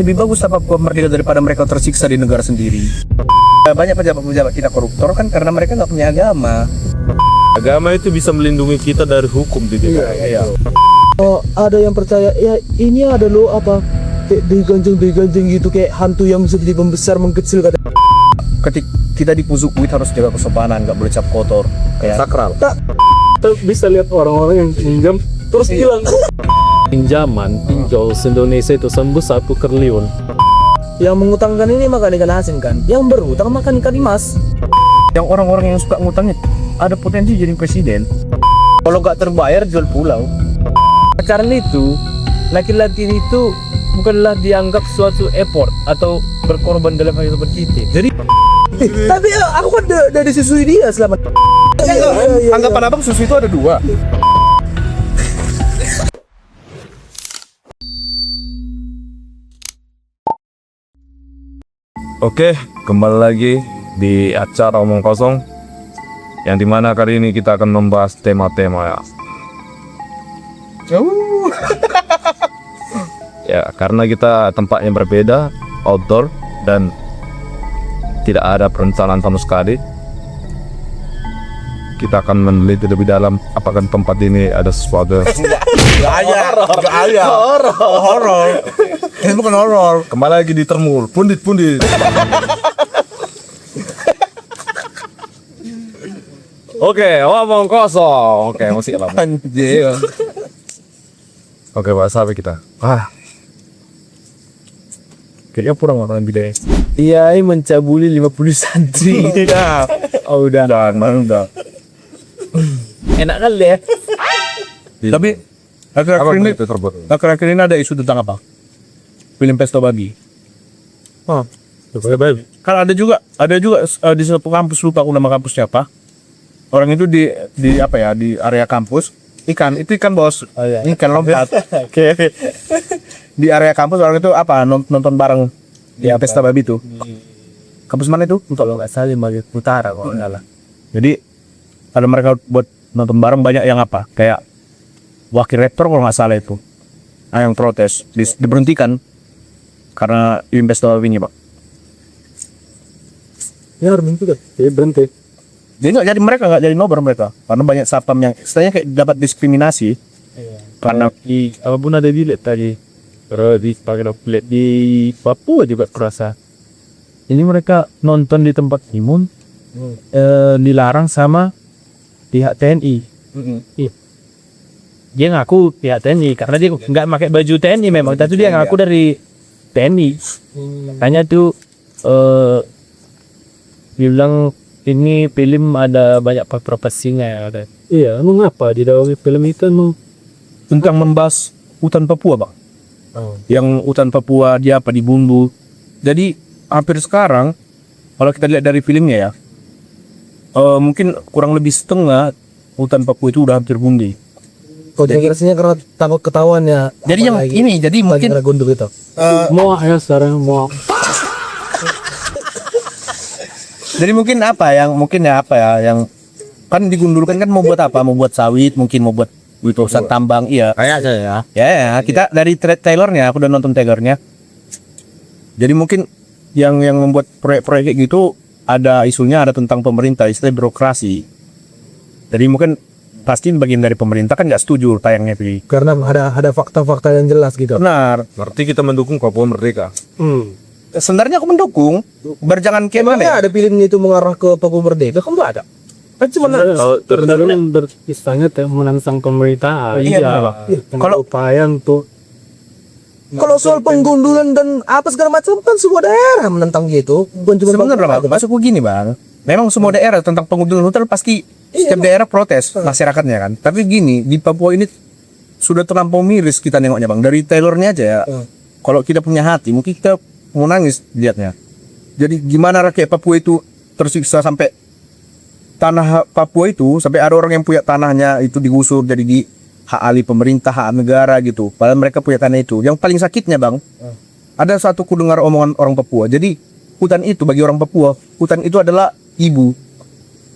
lebih bagus Papua merdeka daripada mereka tersiksa di negara sendiri. Banyak pejabat-pejabat kita koruptor kan karena mereka nggak punya agama. Agama itu bisa melindungi kita dari hukum di DKI. Iya. Oh, ada yang percaya ya ini ada loh apa kayak diganjeng gitu kayak hantu yang bisa jadi membesar mengkecil kata. Ketika kita di Puzukuit harus jaga kesopanan, nggak boleh cap kotor. Kayak Sakral. Kita bisa lihat orang-orang yang pinjam terus hilang. Pinjaman pinjol se-Indonesia itu sembuh 1 triliun. Yang mengutangkan ini makan ikan asin kan, yang berutang makan ikan emas. yang orang-orang yang suka ngutangnya ada potensi jadi presiden. Kalau nggak terbayar jual pulau. Pacaran itu, laki-laki itu bukanlah dianggap suatu effort atau berkorban dalam hal itu bercita. Jadi Tapi aku kan dari susui dia selama. Anggapan abang susu itu ada 2. Oke, kembali lagi di acara Omong Kosong, yang dimana kali ini kita akan membahas tema-tema ya. Ya, karena kita tempatnya berbeda, outdoor, dan tidak ada perencanaan sama sekali. Kita akan meneliti lebih dalam apakah tempat ini ada sesuatu. Horor. Ini bukan horor. Kembali lagi di Termul, pundit-pundit. Oke, Omong Kosong. Oke, masih lama. Anjir. Oke, bahas apa kita? Kayaknya kurang orang bidai. dia mencabuli 50 santri. Tidak. Oh udah. Udah. Enak kali ya. Tapi akhir-akhir ini itu terbut? akhir-akhir ini ada isu tentang apa? Film Pesta Babi. Kan ada juga di satu kampus, lupa aku nama kampusnya apa. Orang itu di apa ya, di area kampus itu ikan bos. Oh, iya. Ikan lompat. Oke. Di area kampus orang itu apa nonton bareng di Pesta Babi itu. Kampus mana itu? Kalau nggak salah di Maluku Utara kalau nggak salah. Jadi ada mereka buat nonton bareng, banyak yang apa kayak wakil rektor kalau nggak salah itu, yang protes diberhentikan karena investasi ini pak. Ya harus juga. Jadi berhenti. Jadi mereka nggak jadi nobar mereka karena banyak satpam yang istilahnya kayak dapat diskriminasi. Karena di apapun ada di tadi. Terus di pakai lihat di Papua juga kerasa. Ini mereka nonton di tempat imun dilarang sama pihak TNI. Iya. Dia ngaku pihak TNI karena dia nggak pakai baju TNI memang, tapi dia ngaku dari TNI. Makanya tuh dia bilang ini film ada banyak provokasinya ya. Iya, emang apa di dalam film itu emang Tentang membahas hutan Papua bang. Yang hutan Papua dia apa dibumbu. Jadi hampir sekarang kalau kita lihat dari filmnya ya, mungkin kurang lebih setengah hutan Papua itu udah hampir bundi. Konsentrasinya karena takut ketahuan ya. Jadi yang ini jadi mungkin gundul itu. mau ya sekarang mau jadi mungkin apa yang kan digundulkan kan mau buat apa? Mau buat sawit, mungkin mau buat perusahaan tambang, iya. kayak aja ya. Ya, kita dari trailernya, aku udah nonton trailernya. Jadi mungkin yang membuat proyek-proyek kayak gitu ada isunya, ada tentang pemerintah, istilah birokrasi. Jadi mungkin pasti bagian dari pemerintah kan nggak setuju tayangnya pilih. Karena ada fakta-fakta yang jelas gitu. Benar. Berarti kita mendukung Papua Merdeka. Sebenarnya aku mendukung. Berjangan kayak mana? Emangnya ada filmnya itu mengarah ke Papua Merdeka? Kan nggak ada. Kan cuma Kalau terus berkisahnya menantang pemerintah. Iya, Kalau upaya untuk Kalau soal penggundulan dan apa segala macam kan semua daerah menentang gitu. Bukan cuma sebenarnya bang, maksudku gini bang. Memang semua daerah tentang penggundulan hutan pasti setiap daerah protes masyarakatnya kan. Tapi gini di Papua ini sudah terlampau miris kita nengoknya bang. Dari trailernya aja ya. Kalau kita punya hati mungkin kita mau nangis lihatnya. Jadi gimana rakyat Papua itu tersiksa sampai tanah Papua itu sampai ada orang yang punya tanahnya itu digusur jadi di hak alih pemerintah, hak negara gitu. Padahal mereka punya tanah itu. Yang paling sakitnya bang, ada satu ku dengar omongan orang Papua. Jadi hutan itu bagi orang Papua, hutan itu adalah ibu.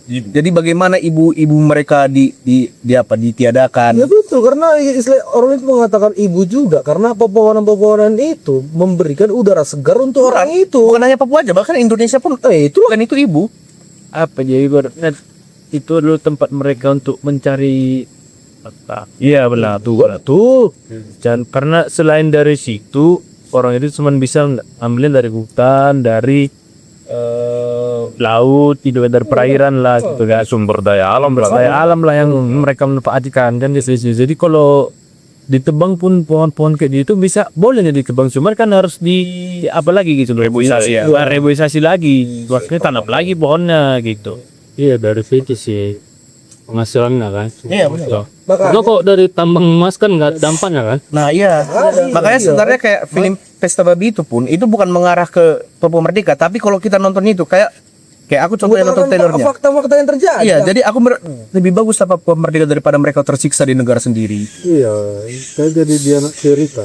Jadi bagaimana ibu-ibu mereka ditiadakan? Ya betul, karena istilah orang itu mengatakan ibu juga karena pepohonan-pepohonan itu memberikan udara segar untuk orang itu. Bukan hanya Papua aja, bahkan Indonesia pun Itulah bukan itu ibu. Apa ya ibaratnya itu dulu tempat mereka untuk mencari fakta. Iya benar tuh. Dan karena selain dari situ orang itu cuma bisa ambilin dari hutan, dari laut, tidak dari perairan lah gitu kan. Sumber daya alam Daya alam lah yang mereka manfaatkan kan di situ. Jadi kalau ditebang pun pohon-pohon kayak gitu bisa boleh ditebang, cuman kan harus di apa lagi gitu loh, reboisasi lagi, maksudnya tanam lagi pohonnya gitu. Iya dari situ sih penghasilannya kan. Iya benar. Itu kok dari tambang emas kan nggak ada dampaknya kan? Nah iya, makanya sebenarnya kayak film Pesta Babi itu pun itu bukan mengarah ke Papua Merdeka, tapi kalau kita nonton itu kayak aku contohnya nonton trailernya. fakta-fakta yang terjadi. Iya, jadi aku lebih bagus lah Papua Merdeka daripada mereka tersiksa di negara sendiri. Iya, kayak jadi dia nak cerita.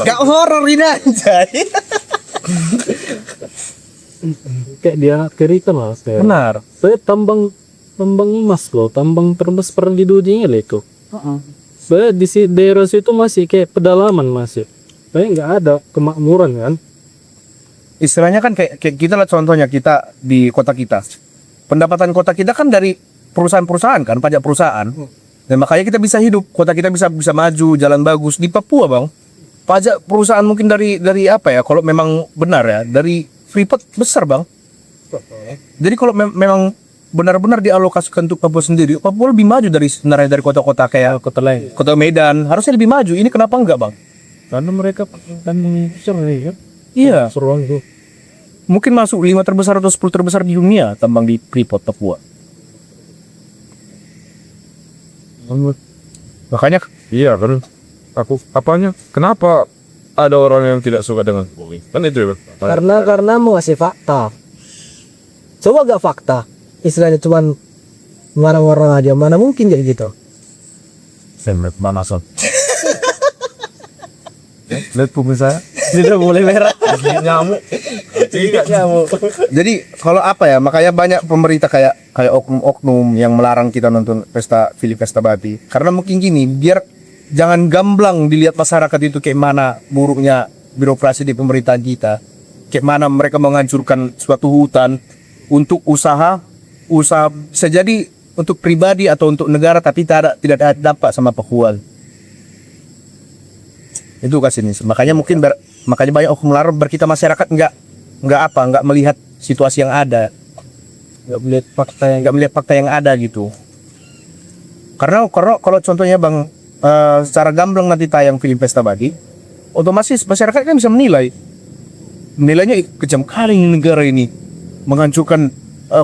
Gak horor ini aja. Kayak dia cerita lah. Benar. Saya tambang emas loh, tambang terbesar di dunia lah itu. Saya di daerah situ masih kayak pedalaman masih. Kayak nggak ada kemakmuran kan. Istilahnya kan kayak kita lah contohnya kita di kota kita. Pendapatan kota kita kan dari perusahaan-perusahaan kan, pajak perusahaan. Dan makanya kita bisa hidup, kota kita bisa maju, jalan bagus. Di Papua, Bang, pajak perusahaan mungkin dari apa ya? Kalau memang benar ya, dari Freeport besar, Bang. Jadi kalau memang benar-benar dialokasikan untuk Papua sendiri, Papua lebih maju sebenarnya dari kota-kota kayak Kota lain. Kota Medan, harusnya lebih maju. Ini kenapa enggak, Bang? Karena mereka kan ya. Iya. Seruan tuh. Mungkin masuk 5 terbesar atau 10 terbesar di dunia tambang di Freeport Papua. Makanya Iya kan. Apanya? Kenapa ada orang yang tidak suka dengan Boeing? Kan itu ya. Karena mau ngasih fakta. Coba gak fakta. Istilahnya cuman marah-marah aja. Mana mungkin kayak gitu. Semet manason. Lihat punggung saya. Sudah mulai merah. Nyamuk. jadi kalau apa ya, makanya banyak pemerintah kayak oknum-oknum yang melarang kita nonton film Pesta Babi. Karena mungkin gini, biar jangan gamblang dilihat masyarakat itu kayak mana buruknya birokrasi di pemerintahan kita. Kayak mana mereka menghancurkan suatu hutan untuk usaha bisa jadi untuk pribadi atau untuk negara, tapi tidak ada dampak sama Papua. Itu kasih nih. Makanya banyak oknum melarang kita masyarakat nggak melihat situasi yang ada, nggak melihat fakta yang ada gitu. Karena kalau contohnya Bang, secara gamblang nanti tayang film Pesta Babi, otomatis masyarakat kan bisa menilainya kejam kali ini negara ini menghancurkan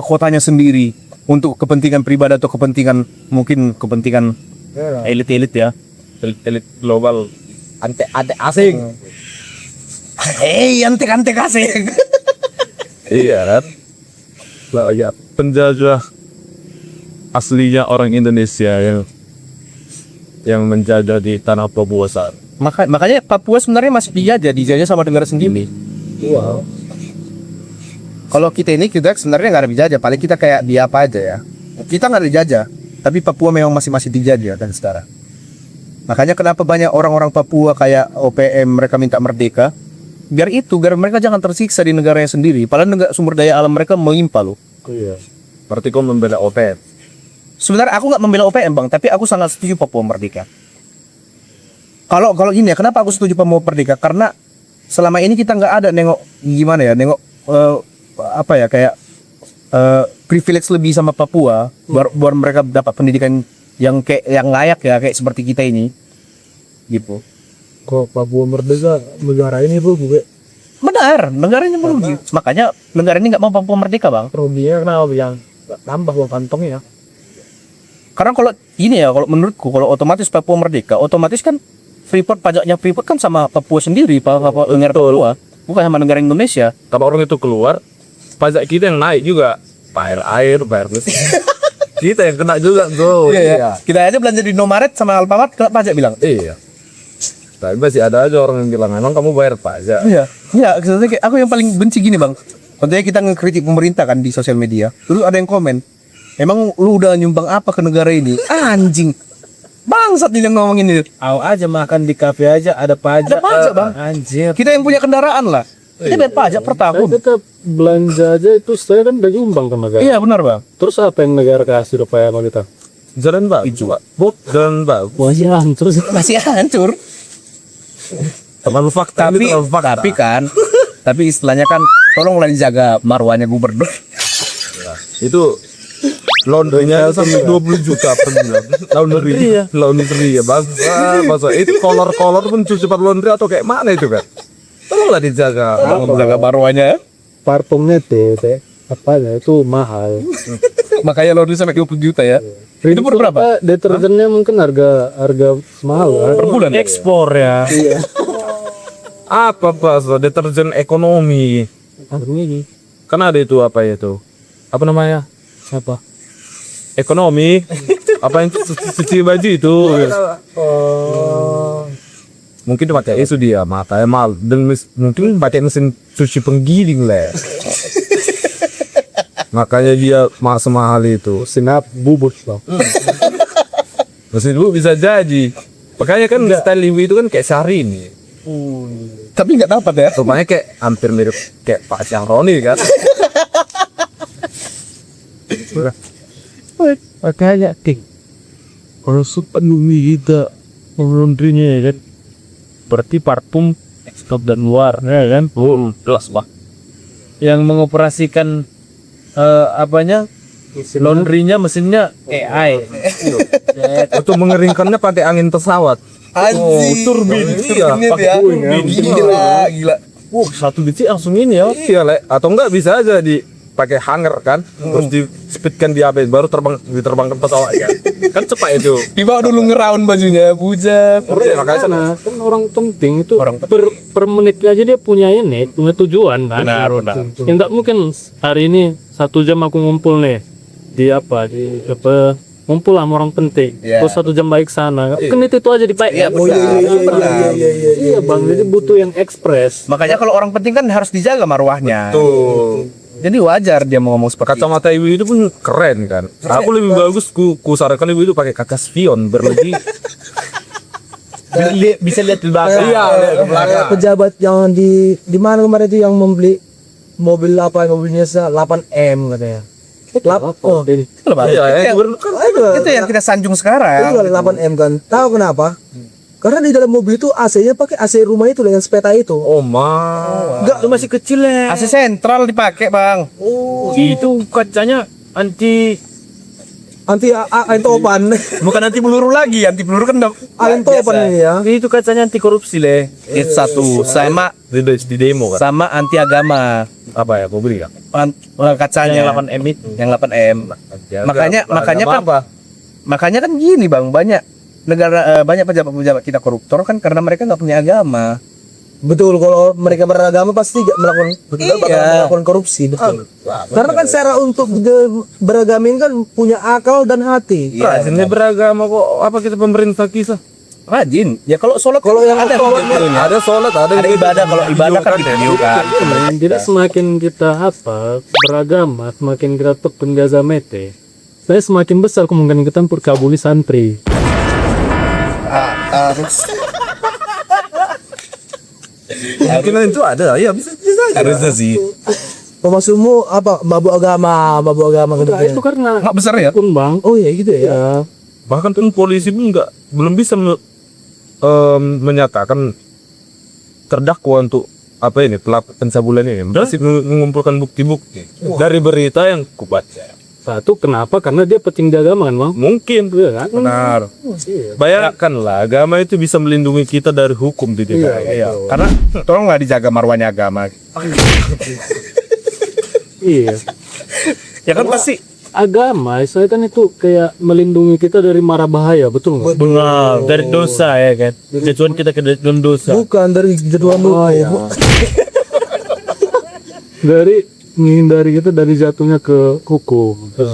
kotanya sendiri untuk kepentingan pribadi atau kepentingan elit-elit ya, Elit global. ante asing. Antek asing. Iya kan? Lah ya, penjajah aslinya orang Indonesia yang menjajah di tanah Papua saat. Makanya Papua sebenarnya masih dijajah sama negara sendiri. Wow. Kalau kita sebenarnya nggak ada dijajah, paling kita kayak di apa aja ya. Kita nggak dijajah, tapi Papua memang masih dijajah dan sekarang. Makanya kenapa banyak orang-orang Papua kayak OPM mereka minta merdeka, biar mereka jangan tersiksa di negaranya sendiri. Padahal sumber daya alam mereka melimpah loh. Iya. Berarti kau membela OPM. Sebenarnya aku nggak membela OPM Bang, tapi aku sangat setuju Papua merdeka. Kalau gini ya, kenapa aku setuju Papua merdeka? Karena selama ini kita nggak ada nengok privilege lebih sama Papua, buat mereka dapat pendidikan yang layak ya, kayak seperti kita ini, gitu. Kok Papua merdeka negara ini gue Benar, negaranya merugi. Makanya negara ini nggak mau Papua merdeka Bang. ruginya kenapa yang tambah uang kantongnya? Karena kalau ini ya, kalau menurutku kalau otomatis Papua merdeka, otomatis kan pajaknya Freeport kan sama Papua sendiri, negara Papua, bukan sama negara Indonesia. Kalau orang itu keluar, pajak kita yang naik juga. Bayar air, bayar listrik. Kita yang kena juga tuh. Iya. Kita aja belanja di Indomaret sama Alfamart kena pajak bilang. Iya. Tapi masih ada aja orang yang bilang, emang kamu bayar pajak. Iya. Iya, aku yang paling benci gini Bang. Contohnya kita ngekritik pemerintah kan di sosial media. Terus ada yang komen, emang lu udah nyumbang apa ke negara ini? Anjing. Bangsat nih yang ngomongin ini. Au aja makan di kafe aja ada pajak. Ada pajak, Bang. Anjir. Kita yang punya kendaraan lah. Kita bayar pajak per tahun. Kita belanja aja itu saya kan udah nyumbang ke negara. Iya benar bang. Terus apa yang negara kasih supaya sama kita? Jalan bagus, Pak. Jalan bagus. Wah ya, terus Masih hancur. Terlalu fakta. Tapi ini terlalu fakta. tapi istilahnya kan tolonglah dijaga marwahnya gubernur. Itu laundrynya sampai 20 juta per bulan. Laundry ya bang. Masa itu kolor pun cuci per laundry atau kayak mana itu kan? Tolonglah dijaga. Jaga marwahnya. parfumnya teh apa ya itu mahal. Makanya laundry sampai 20 juta ya. Itu per berapa? Deterjennya mungkin harga mahal kan? Per bulan. Ekspor ya. Apa so deterjen ekonomi? Ini Kan ada itu apa ya itu? Apa namanya? apa? Ekonomi. Apa yang cuci baju itu? Mungkin pakai itu dia mata mal dan mungkin pakai mesin cuci penggiling lah. Makanya dia semahal itu. Sinap bubut bang. Mesin bu bisa jadi. Makanya kan style ibu itu kan kayak Syahrini. Tapi nggak dapat ya. Rupanya kayak hampir mirip kayak Pak Syahroni kan. Makanya kalau penuhi kita laundrynya ya kan. Berarti parfum ekspor dan luar ya kan. Jelas pak. Yang mengoperasikan apanya laundrynya mesinnya AI. Untuk mengeringkannya pakai angin pesawat. Anjing. Turbin. Iya, pakai pakai turbin. Gila. Satu detik langsung ini ya. Iya, Le. Atau enggak bisa aja dipakai hanger kan, terus di speedkan di habis baru diterbangkan pesawat kan. Kan cepat itu. Dibawa dulu ngeraun bajunya, bujat. Iya, makanya sana. Nah, kan orang penting itu per menitnya aja dia punya ini, punya tujuan kan. Benar. Ya nggak mungkin hari ini 1 jam aku ngumpul nih di apa ngumpul sama orang penting. Iya. Terus 1 jam baik sana. Kan itu aja dibaik. Iya, benar. Iya bang, jadi butuh yang ekspres. Makanya kalau orang penting kan harus dijaga marwahnya. Tuh. Jadi wajar dia mau ngomong seperti itu. Kacamata ibu itu pun keren kan. Aku lebih bagus ku sarankan ibu itu pakai kaca spion berlebih. Bisa lihat di belakang. Iya, lihat ke belakang. Kayak pejabat yang di mana kemarin itu yang membeli mobil apa mobilnya 8M katanya. Oh, Jadi Iya, Itu yang kita sanjung itu sekarang. 8M kan. Tahu kenapa? Karena di dalam mobil itu AC-nya pakai AC rumah itu loh yang sepeta itu. oh ma. Enggak, lu masih kecil ya. AC sentral dipakai, Bang. Itu kacanya anti Anti topan. Bukan anti peluru lagi, anti peluru kan udah Anti topan ini ya. itu kacanya anti korupsi le. Itu satu sama Di demo kan. sama anti agama. Apa ya? Kau beli kan? Kacanya Yang 8M itu. yang 8M. Makanya kan apa? makanya kan gini, Bang, banyak negara banyak pejabat-pejabat kita koruptor kan karena mereka nggak punya agama. Betul, kalau mereka beragama pasti bakal melakukan korupsi, betul. Karena kan secara untuk beragama ini kan punya akal dan hati. Rajinnya beragama kok apa kita pemerintah kisah? Rajin. Ya kalau sholat Kalau yang ada sholat, videonya. Ada sholat, ada Ibadah, kalau ibadah kan divideokan. tidak semakin kita beragama, semakin kita tekun gazamete. Saya semakin besar kemungkinan kita kabuli santri. Kemungkinan itu ada, ya bisa aja. Harusnya sih. Pemasukmu apa? Mabuk agama gitu. Nah, itu karena Nggak besar ya? pun bang. Oh iya gitu ya. Ya, Bahkan pun polisi pun belum bisa menyatakan terdakwa untuk apa ini pelaku pencabulan ini masih mengumpulkan bukti-bukti dari berita yang kubaca. satu kenapa? Karena dia petinggi agama kan bang. Mungkin Iya kan? Benar. bayangkanlah agama itu bisa melindungi kita dari hukum di DKI. Iya. Karena tolonglah dijaga marwahnya agama. Iya. Ya kan pasti Agama, saya kan itu kayak melindungi kita dari mara bahaya, betul nggak? Benar, dari dosa ya kan. Tujuan kita ke dalam dosa. Bukan dari jadwal Dari menghindari kita dari jatuhnya ke hukum, ke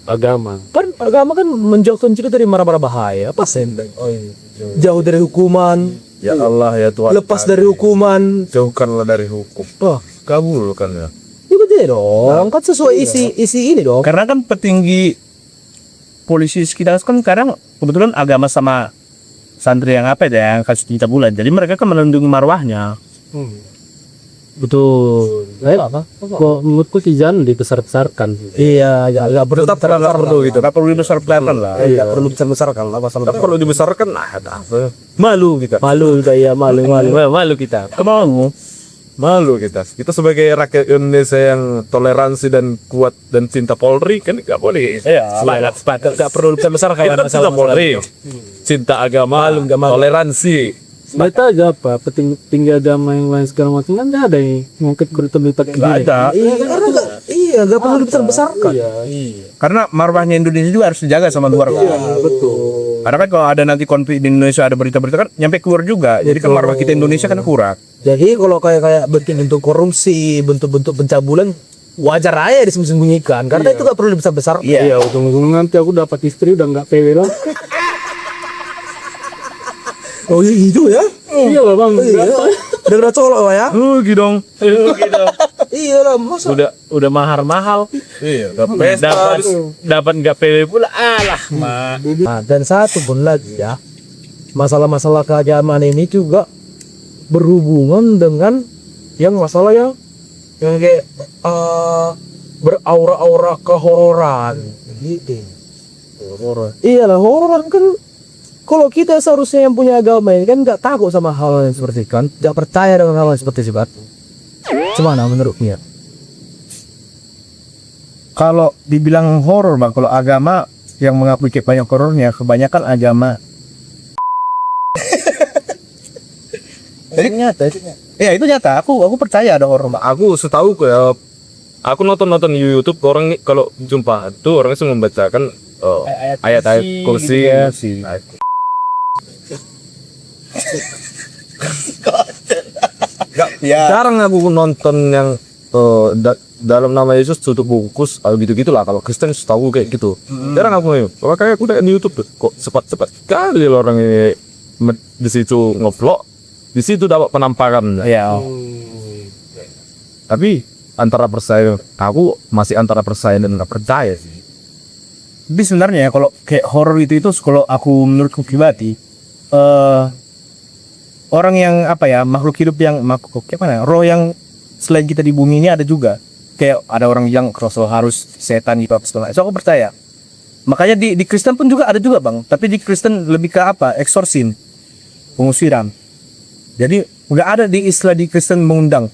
agama. Kan agama kan menjauhkan kita dari mara-mara bahaya. Apa sih? Jauh dari hukuman, Ya Allah ya Tuhan. lepas dari hukuman. Jauhkanlah dari hukum. Oh, kabulkan ya. Itu dia dong, kan sesuai isi ini dong. Karena kan petinggi polisi sekitar kan kadang kebetulan agama sama santri yang apa ya, yang kasus kita bulan. Jadi mereka kan melindungi marwahnya. Betul. Apa? Kok menurutku sih jangan dibesar-besarkan. Iya, nggak perlu Tetap nggak perlu gitu. Nggak perlu dibesar-besarkan lah. Nggak perlu besar-besarkan lah masalah. Tetap perlu dibesarkan, ada apa? Malu kita. Malu udah ya, malu kita. Kemau. Malu kita. Kita sebagai rakyat Indonesia yang toleransi dan kuat dan cinta Polri kan nggak boleh. Iya. Sepakat, nggak perlu besar-besarkan Kita cinta Polri, cinta agama, toleransi. Mereka aja apa, tinggi agama yang lain segala macam kan nggak ada yang ngungkit berita-berita kayak Nggak gini. ada. Iya, karena nggak perlu dibesar-besarkan. Iya. Karena marwahnya Indonesia juga harus dijaga sama luar. Betul. Karena kan kalau ada nanti konflik di Indonesia, ada berita-berita kan nyampe keluar juga. Jadi kan marwah kita Indonesia kan kurang. Jadi kalau kayak bentuk korupsi, bentuk-bentuk pencabulan, wajar aja disembunyikan. Karena itu nggak perlu dibesar-besarkan. Iya, ujung-ujung nanti aku dapat istri udah nggak PW lah. Oh iya itu ya? Iya lah bang. Iya. Udah colok ya? Gitu dong. Iya lah, masa? Udah mahal-mahal. Iya, Dapat nggak PW pula. Alah, Nah, dan satu pun lagi ya, masalah-masalah keagamaan ini juga berhubungan dengan yang masalah yang kayak beraura-aura kehororan gitu. Horor. Iyalah, hororan kan kalau kita seharusnya yang punya agama ini kan nggak takut sama hal yang seperti itu kan, nggak percaya dengan hal yang seperti itu. Gimana menurutnya? Kalau dibilang horor bang, kalau agama yang mengakui banyak horornya, kebanyakan agama. Jadi nyata itu. Ya itu nyata. Aku percaya ada horor bang. Aku setahu ya, aku nonton di YouTube orang kalau jumpa tuh orang itu membacakan ayat-ayat kursi. Jarang aku nonton yang dalam nama Yesus tutup bungkus gitu-gitulah. Kalau Kristen setahu kayak gitu. Jarang aku kayak aku lihat di YouTube tuh, kok cepat kali orang ini di situ ngevlog, di situ dapat penampakan. Ya. Tapi aku masih antara percaya dan nggak percaya sih. Tapi sebenarnya kalau kayak horor itu kalau aku menurutku pribadi, orang yang makhluk hidup yang roh yang selain kita di bumi ini ada juga. Kayak ada orang yang Rasul harus setan gitu apa segala. So aku percaya. Makanya di Kristen pun juga ada juga bang. Tapi di Kristen lebih ke eksorsin, pengusiran. Jadi nggak ada di istilah di Kristen mengundang.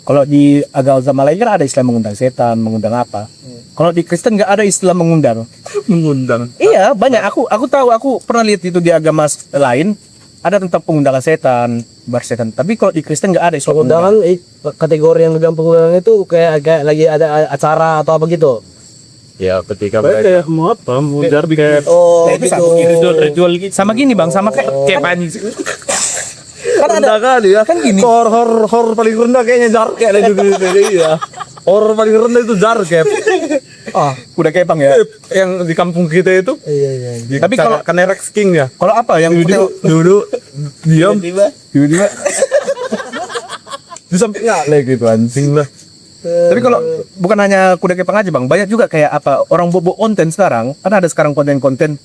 Kalau di agama lain kan ada istilah mengundang setan, mengundang apa. Kalau di Kristen nggak ada istilah mengundang. Mengundang. Iya banyak. Aku tahu. Aku pernah lihat itu di agama lain. Ada tentang pengundangan setan, bar setan. Tapi kalau di Kristen nggak ada istilah Pengundangan kategori yang gampang pengundangan itu kayak lagi ada acara atau apa gitu. Ya ketika kayak mau apa? Mau derby kayak Oh, Nah, itu gitu. satu ritual gitu. sama gini bang, sama kayak panik. kan ada kali ya. Kan gini. Horor paling rendah kayaknya Jarkep gitu. Iya. Horor paling rendah itu Jarkep. Udah kayak bang ya. Yang di kampung kita itu. Iya. Tapi kalau Kanerex King ya. kalau apa yang Duduk diam tiba-tiba di samping ngale gitu anjing lah. Tapi kalau bukan hanya kuda kepang aja bang, banyak juga kayak orang bobo konten sekarang. Kan ada sekarang konten-konten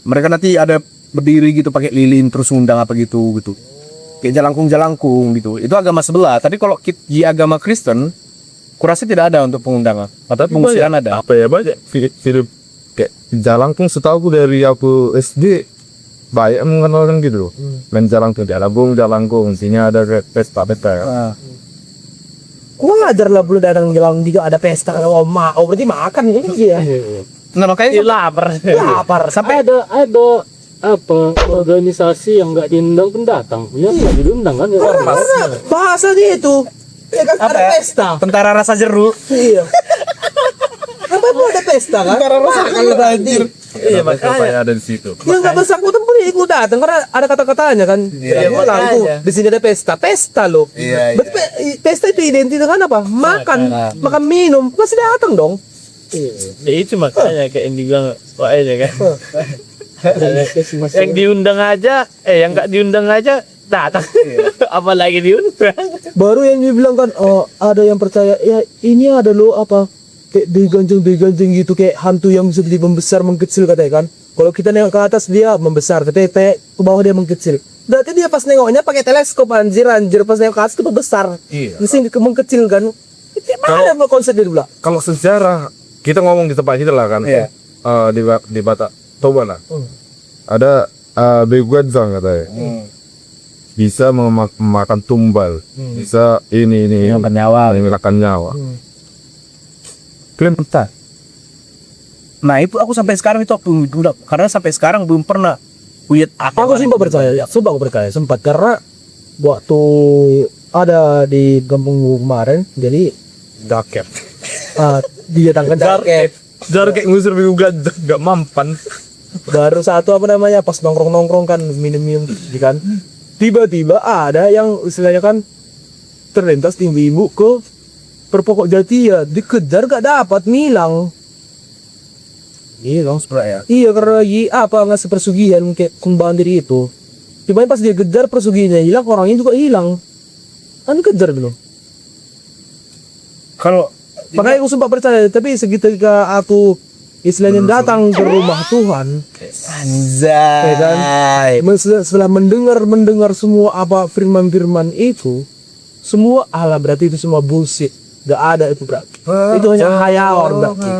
mereka nanti ada berdiri gitu pakai lilin terus ngundang apa gitu. Kayak jalangkung gitu. Itu agama sebelah. Tapi kalau di agama Kristen, kurasa tidak ada untuk pengundangan. Tapi pengusiran ada. Apa ya banyak film kayak Jalangkung setahu dari aku SD banyak mengenalkan gitu loh. Main Jalangkung di Alabung Jalangkung, sini ada pesta. Nah, Wajar lah belum datang jalan juga ada pesta. Oh berarti makan ya. nah makanya Lapar. sampai ada apa organisasi yang nggak diundang pendatang punya nggak diundang kan ya Bahasa gitu. Ya kan ada pesta. tentara rasa jeruk. Iya. Apa pun ada pesta kan? Kalau banjir. Iya makanya ada di situ. Yang nggak bersangkutan pun ikut datang karena ada kata-katanya kan. Iya, tuh di sini ada pesta loh. Iya. Berarti pesta itu identik dengan apa? Makan minum pasti datang dong. ya itu makanya kayak yang dibilang wah aja kan yang diundang aja yang nggak diundang aja datang apalagi diundang Baru yang dibilang kan, ada yang percaya ya ini ada loh apa kayak diganjeng gitu kayak hantu yang seperti membesar mengkecil katanya kan. Kalau kita nengok ke atas dia membesar, tapi ke bawah dia mengkecil. Berarti dia pas nengoknya pakai teleskop anjir pas nengok ke atas itu membesar. Iya. Di sini mengkecil kan. Mana konsepnya dulu? Kalau sejarah kita ngomong di tempat kita lah kan. Iya. Di Batak Toba lah. Ada Beguadzang katanya. Bisa memakan tumbal. Bisa ini Menghilangkan nyawa. menghilangkan nyawa. Kalian entah. Nah itu aku sampai sekarang itu aku belum, karena sampai sekarang belum pernah lihat Aku sumpah percaya, ya, sumpah aku percaya sempat karena waktu ada di kampung kemarin, jadi Daket. didatangkan jaket. Jar kayak ngusir Beguadzang gak mampan. Baru satu apa namanya pas nongkrong kan minum kan tiba-tiba ada yang istilahnya kan terlintas ibu-ibu ke Perpokok Jati ya dikejar gak dapat ngilang. Iya dong sebenarnya. Iya karena lagi apa nggak sepersugihan kayak kembang diri itu. Cuman pas dia kejar persugihannya hilang orangnya juga hilang. Kan kejar dulu. Kalau Makanya aku sumpah percaya tapi seketika aku istilahnya datang ke rumah Tuhan anjay, setelah mendengar semua apa firman-firman itu semua ala berarti itu semua bullshit. Gak ada itu berarti. Itu hanya khayal berarti.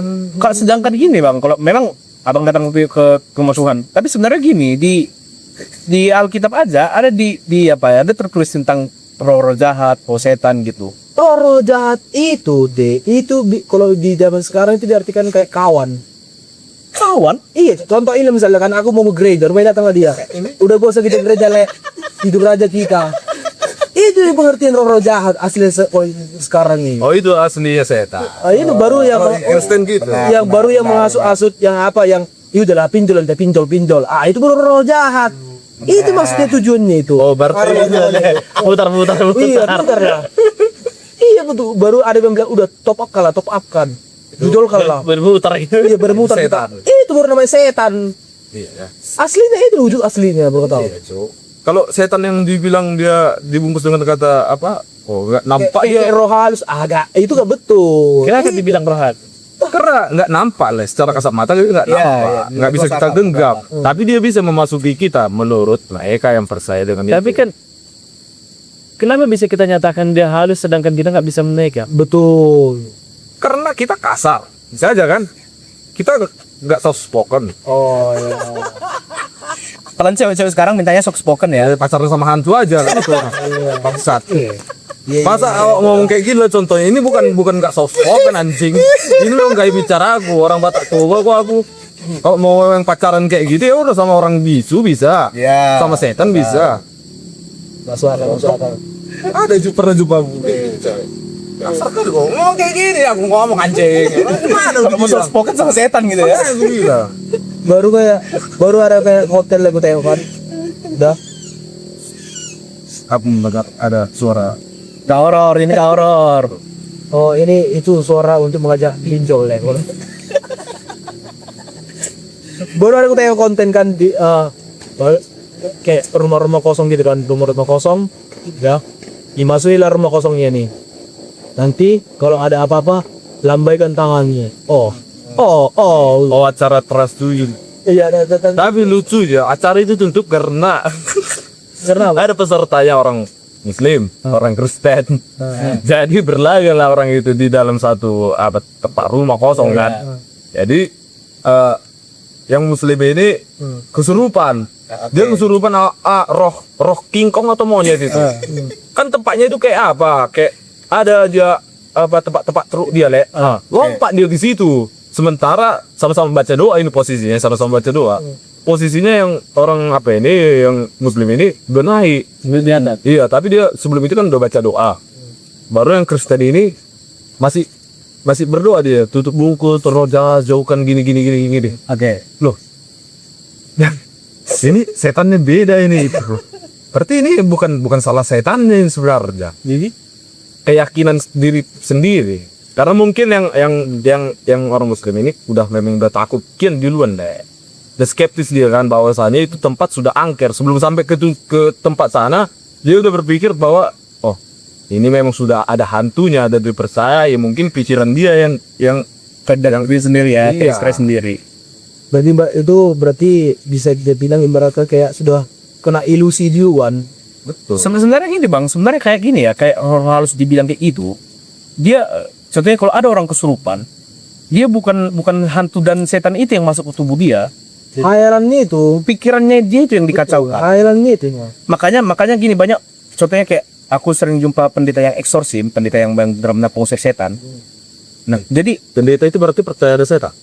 kalau sedangkan gini bang, kalau memang abang datang ke kemusuhan, tapi sebenarnya gini di Alkitab aja ada di apa ya, ada tertulis tentang roh jahat, setan gitu. Roh jahat itu kalau di zaman sekarang itu diartikan kayak kawan. Kawan? Iya, contoh ini misalnya kan aku mau ke gereja, rumah datang dia. Udah gak usah kita gereja hidup raja kita. Itu yang pengertian roh jahat asli sekarang ini. Oh itu aslinya setan. Itu baru yang Kristen gitu. yang baru yang menghasut-hasut yang apa yang ya udahlah pinjol. Itu baru roh jahat. Itu maksudnya tujuannya itu. Oh berarti Putar. Iya, bentar ya. Iya betul. Baru ada yang bilang udah top up kan. Judul kalah. Berputar gitu. Iya bermutar kita. Setan. Itu baru namanya setan. Iya. Aslinya itu wujud aslinya baru tahu. Kalau setan yang dibilang dia dibungkus dengan kata apa? Oh nggak nampak Kayak dia. roh halus agak itu gak betul. Kenapa dibilang rohat? Karena nggak nampak lah secara kasat mata dia nggak nampak, nggak bisa kita genggam. Tapi dia bisa memasuki kita menurut mereka yang percaya dengan itu. Tapi kan kenapa bisa kita nyatakan dia halus sedangkan kita nggak bisa menaik ya? Betul. Karena kita kasar, bisa aja kan? Kita nggak soft spoken. Oh iya. Kalian cewek-cewek sekarang mintanya soft spoken ya. Pacaran sama hantu aja kan itu. Bangsat. Masa awak ngomong kayak gini lah contohnya, ini bukan nggak soft spoken anjing. Ini memang gaya bicara aku, orang Batak Toba kok aku. Kalau mau yang pacaran kayak gitu ya udah sama orang bisu bisa. Iya. Sama setan bisa. Masuk akal. Ada pernah jumpa Asal kan ngomong kayak gini, aku ngomong anjing. Gimana Kalau mau soft spoken sama setan gitu ya. Aku bilang. Baru ada kayak hotel aku tengok kan. Udah. Aku mendengar ada suara. Gak horor, ini gak horor. Oh ini itu suara untuk mengajak pinjol ya. Baru ada aku tengok konten kan di kayak rumah-rumah kosong gitu kan, rumah-rumah kosong. Ya. Dimasukilah rumah kosongnya nih. Nanti kalau ada apa-apa lambaikan tangannya. Oh, acara trust duyung. iya ada. Tapi lucu ya, acara itu tentu karena Karena apa? ada pesertanya orang Muslim, orang Kristen. Jadi berlagak lah orang itu di dalam satu tempat rumah kosong kan. Jadi yang Muslim ini kesurupan. Dia kesurupan roh King Kong atau monyet itu. Kan tempatnya itu kayak apa? Kayak ada dia tempat-tempat truk dia lompat dia di situ. Sementara sama-sama baca doa, ini posisinya sama-sama baca doa. Posisinya yang orang yang Muslim ini udah naik. Iya, tapi dia sebelum itu kan udah baca doa. Baru yang Kristen ini masih berdoa dia, tutup bungkus, roh jahat, jauhkan gini. Oke. Loh. Ini setannya beda ini. Berarti ini bukan salah setannya ini sebenarnya. Jadi Keyakinan diri sendiri. Karena mungkin yang orang Muslim ini udah takut kian duluan deh. Udah skeptis dia kan bahwasannya itu tempat sudah angker. Sebelum sampai ke tempat sana, dia udah berpikir bahwa ini memang sudah ada hantunya, ada dipercaya, ya mungkin pikiran dia yang Kadang lebih sendiri ya, Iya. express sendiri. Berarti Mbak itu berarti bisa kita bilang ibaratnya kayak sudah kena ilusi duluan. betul. Sebenarnya gini bang, sebenarnya kayak gini ya, kayak orang harus dibilang kayak itu. Dia, contohnya kalau ada orang kesurupan, dia bukan hantu dan setan itu yang masuk ke tubuh dia, Khayalannya itu, pikirannya dia itu yang dikacaukan. khayalannya itu. Makanya gini banyak, contohnya kayak aku sering jumpa pendeta yang eksorsim, pendeta yang benar-benar pengusir setan. Nah, jadi Pendeta itu berarti percaya ada setan.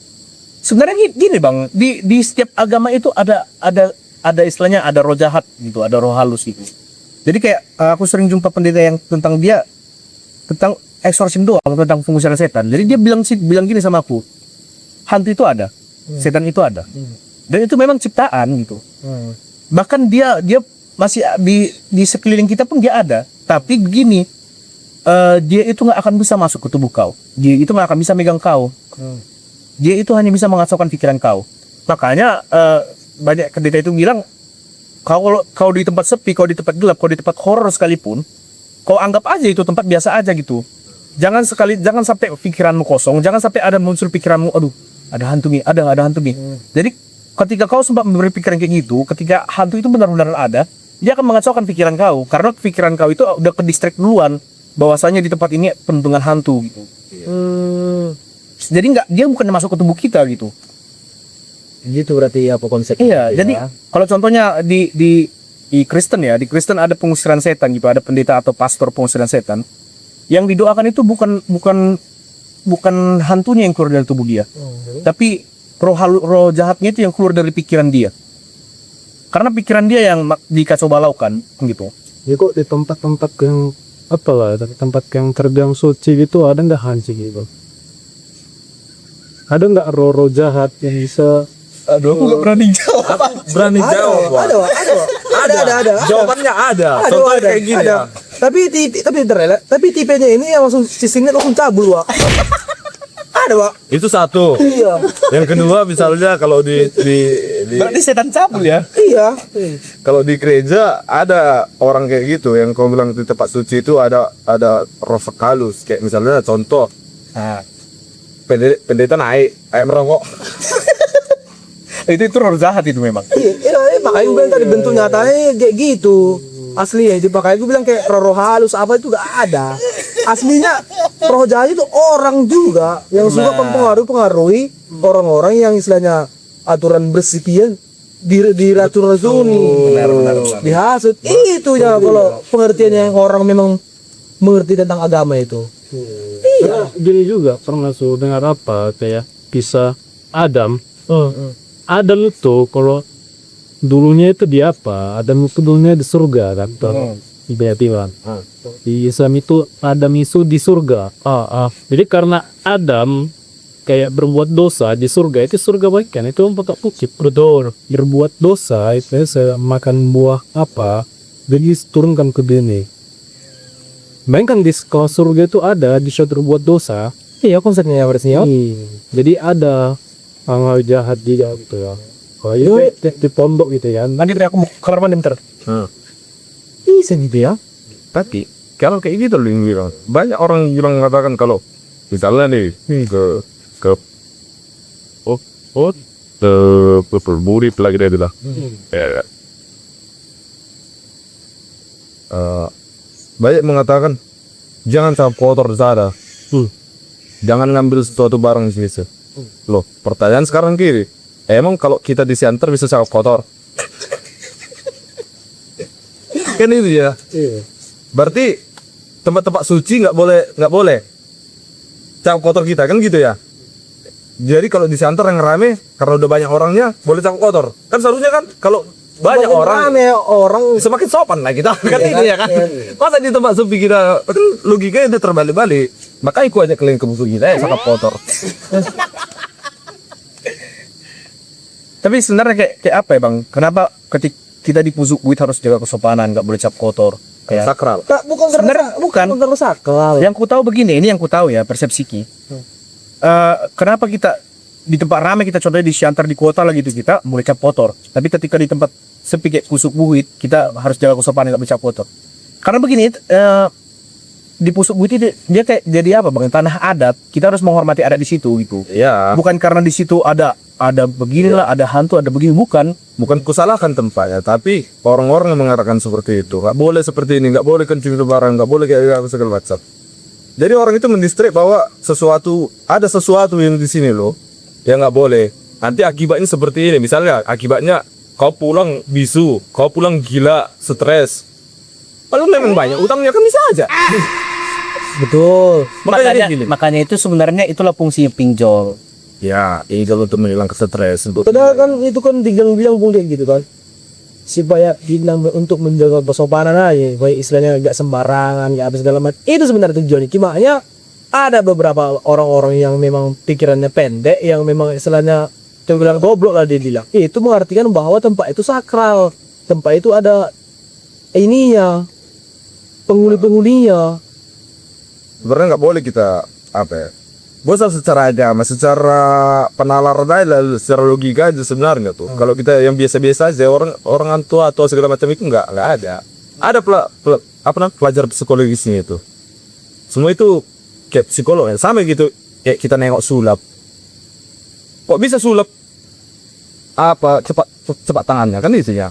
sebenarnya gini bang, di setiap agama itu ada istilahnya, ada roh jahat gitu, ada roh halus gitu. Jadi kayak aku sering jumpa pendeta yang tentang eksorsim doang, tentang pengusiran setan. Jadi dia bilang gini sama aku, hantu itu ada, setan itu ada, dan itu memang ciptaan gitu. Bahkan dia masih di sekeliling kita pun dia ada, tapi begini, dia itu nggak akan bisa masuk ke tubuh kau, dia itu nggak akan bisa megang kau, dia itu hanya bisa mengacaukan pikiran kau. Makanya banyak pendeta itu bilang, kalau kau di tempat sepi, kau di tempat gelap, kau di tempat horor sekalipun, kau anggap aja itu tempat biasa aja gitu. Jangan sampai pikiranmu kosong, jangan sampai ada muncul pikiranmu, aduh, ada hantu nih, ada hantu nih. Jadi ketika kau sempat berpikiran kayak gitu, ketika hantu itu benar-benar ada, dia akan mengacaukan pikiran kau, karena pikiran kau itu udah ke distract duluan, bahwasanya di tempat ini penuh dengan hantu gitu. Jadi dia bukan masuk ke tubuh kita gitu. Gitu berarti apa konsepnya? Iya, jadi kalau contohnya di Kristen ya, di Kristen ada pengusiran setan gitu, ada pendeta atau pastor pengusiran setan. Yang didoakan itu bukan hantunya yang keluar dari tubuh dia, tapi roh jahatnya itu yang keluar dari pikiran dia. Karena pikiran dia yang dikacau balaukan gitu. Ya kok di tempat-tempat yang apalah, tempat yang terbilang suci gitu ada nggak hanci gitu? Ada nggak roh-roh jahat yang bisa? Aduh, aku gak berani jawab. Berani jawab, Wak. Ada. Jawabannya ada. Ada, Contohnya ada, kayak gini ada. ya. Tapi tipenya ini yang langsung sisingnya langsung cabul, Wak. Ada, Wak. Itu satu. Iya. Yang kedua misalnya kalau di Berarti setan cabul ya? Iya. kalau di gereja ada orang kayak gitu yang kau bilang di tempat suci itu ada roh halus, kayak misalnya contoh Nah, pendeta naik merokok. itu roh jahat itu memang. Iya, makanya gue bilang tadi bentuk nyatanya kayak gitu. Asli ya, makanya gue bilang kayak roh halus apa itu gak ada. Aslinya roh jahat itu orang juga yang suka mempengaruhi orang-orang yang istilahnya aturan bersih diracun-racuni, dihasut. Itu ya kalau pengertiannya yang orang memang mengerti tentang agama itu. Iya. Gini juga pernah dengar apa kayak kisah Adam. Adam itu kalau dulunya itu di apa? Adam itu dulunya di surga kan? Tiba-tiba. Di Islam itu Adam itu di surga. Jadi karena Adam kayak berbuat dosa di surga, itu surga baik kan? Itu pakai bukit. Betul. Berbuat dosa itu makan buah apa? Jadi turunkan ke bumi. Bayangkan di kalau surga itu ada di saat berbuat dosa. Iya konsepnya ya berarti ya. Jadi ada hal jahat dia gitu ya. Kalau itu di pondok gitu ya. Nanti aku mau kamar mandi bentar. Bisa gitu ya. Tapi kalau kayak gitu loh yang bilang, banyak orang yang bilang mengatakan kalau misalnya nih ke murid lagi dia bilang, banyak mengatakan jangan sampai kotor di sana, jangan ngambil sesuatu barang di sini. Loh, pertanyaan sekarang kiri, emang kalau kita di Siantar bisa sangat kotor? Kan itu ya. Berarti tempat-tempat suci nggak boleh cap kotor kita, kan gitu ya. Jadi kalau di Siantar yang rame karena udah banyak orangnya boleh cap kotor. Kan seharusnya kan kalau banyak orang semakin sopan lah kita kan ini ya kan. Masa di tempat sepi kita kan logikanya udah terbalik-balik. Makanya aku ajak kalian ke musuh kita ya sangat kotor. Tapi sebenarnya kayak apa ya bang? Kenapa ketika kita di Pusuk Buit harus jaga kesopanan, nggak boleh cap kotor? Kayak Sakral. Bukan sebenarnya bukan. karena sakral. Yang ku tahu begini, ini yang ku tahu ya persepsiku. Kenapa kita di tempat ramai, kita contohnya di Siantar di kota lagi itu kita boleh cap kotor, tapi ketika di tempat sepi kayak Pusuk Buit kita harus jaga kesopanan, nggak boleh cap kotor. Karena begini, di Pusuk Buti dia kayak jadi apa bang? Tanah adat. Kita harus menghormati adat di situ gitu. Ya, Bukan karena di situ ada beginilah, ada hantu, ada begini, bukan. bukan kusalahkan tempatnya, tapi orang-orang yang mengatakan seperti itu. Nggak boleh seperti ini, nggak boleh kencing di barang, nggak boleh kayak segala macam. Jadi orang itu mendistrik bahwa ada sesuatu yang di sini loh, yang nggak boleh. Nanti akibatnya seperti ini. Misalnya akibatnya kau pulang bisu, kau pulang gila, stres. Kalau memang banyak utangnya kan bisa aja. Betul. Makanya dia gini. Makanya itu sebenarnya itulah fungsinya pinjol. Ya, ini kalau untuk menghilangkan stres. Padahal kan itu kan bilang pun kayak gitu kan. Supaya bilang untuk menjaga kesopanan aja, supaya istilahnya gak sembarangan, gak apa segala macam. Itu sebenarnya tujuannya. Makanya ada beberapa orang-orang yang memang pikirannya pendek, yang memang istilahnya coba bilang goblok lah dia bilang. Itu mengartikan bahwa tempat itu sakral, tempat itu ada ininya, penghuni-penghuninya. Sebenarnya nggak boleh kita apa ya? Bosan secara agama, secara penalaran aja, secara logika aja sebenarnya tuh. Kalau kita yang biasa-biasa aja, orang tua atau segala macam itu nggak ada. Ada pelajar psikologisnya itu. Semua itu kayak psikolog ya. Sama gitu kayak kita nengok sulap. Kok bisa sulap? Apa cepat tangannya kan itu ya.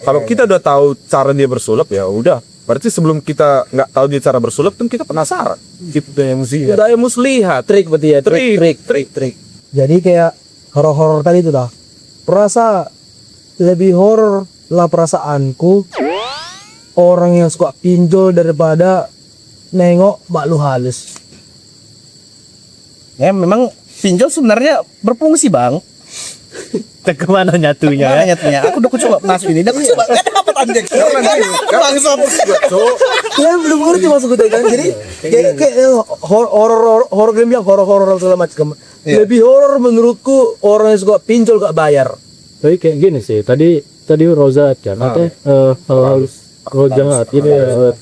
Kalau kita udah tahu cara dia bersulap ya udah. Berarti sebelum kita nggak tahu dia cara bersulap kan kita penasaran. Gitu deh muslihat. Udah yang muslihat. Trik berarti ya, trik. Jadi kayak horor-horor tadi itu dah. Perasa lebih horor lah perasaanku orang yang suka pinjol daripada nengok makhluk halus. Ya memang pinjol sebenarnya berfungsi bang. Kemana nyatunya? Mana nyatanya? Aku udah coba masuk ini. Aku coba nggak dapat anjing. Langsung. Ya belum ngerti maksud gue kan. Jadi kayak horor game yang horor segala macam. Lebih horor menurutku orang yang suka pinjol gak bayar. Tapi kayak gini sih, tadi Roza kan, kalau jahat ini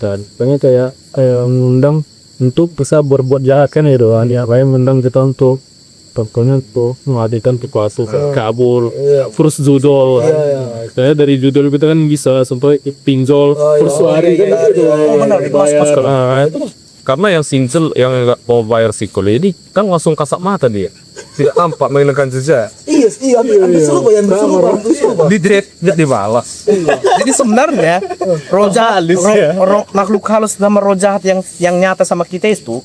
kan, pengen kayak mengundang untuk bisa berbuat jahat kan itu kan, ya kayak mengundang kita untuk contohnya tuh menghadirkan sesuatu kabur, terus judul, kayak dari judul kita kan bisa sampai pinjol, terus hari kan karena yang single yang nggak mau bayar psikolog ini kan langsung kasat mata dia, tidak tampak menghilangkan jejak. Iya, hampir serupa yang berserupa. Di dread tidak dibalas. Jadi sebenarnya roh jahat, makhluk halus sama roh jahat yang nyata sama kita itu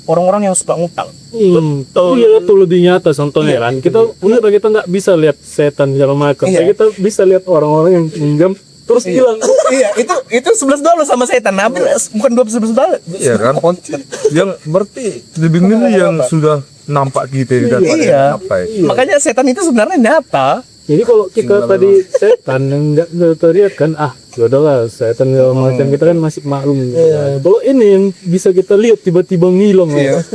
orang-orang yang suka ngutang. Iya tuh lebih nyata contohnya kan. Kita nggak bisa lihat setan segala macam. Kita bisa lihat orang-orang yang minjam terus hilang. Iya, itu $11 sama setan. Nah, bukan $11. Iya kan? Yang berarti lebih milih yang sudah nampak gitu daripada Iya. apa ya? Makanya setan itu sebenarnya nyata. Jadi kalau kita tadi setan yang nggak terlihat kan, yaudah lah setan segala macam kita kan masih maklum. Kalau ini yang bisa kita lihat tiba-tiba ngilang.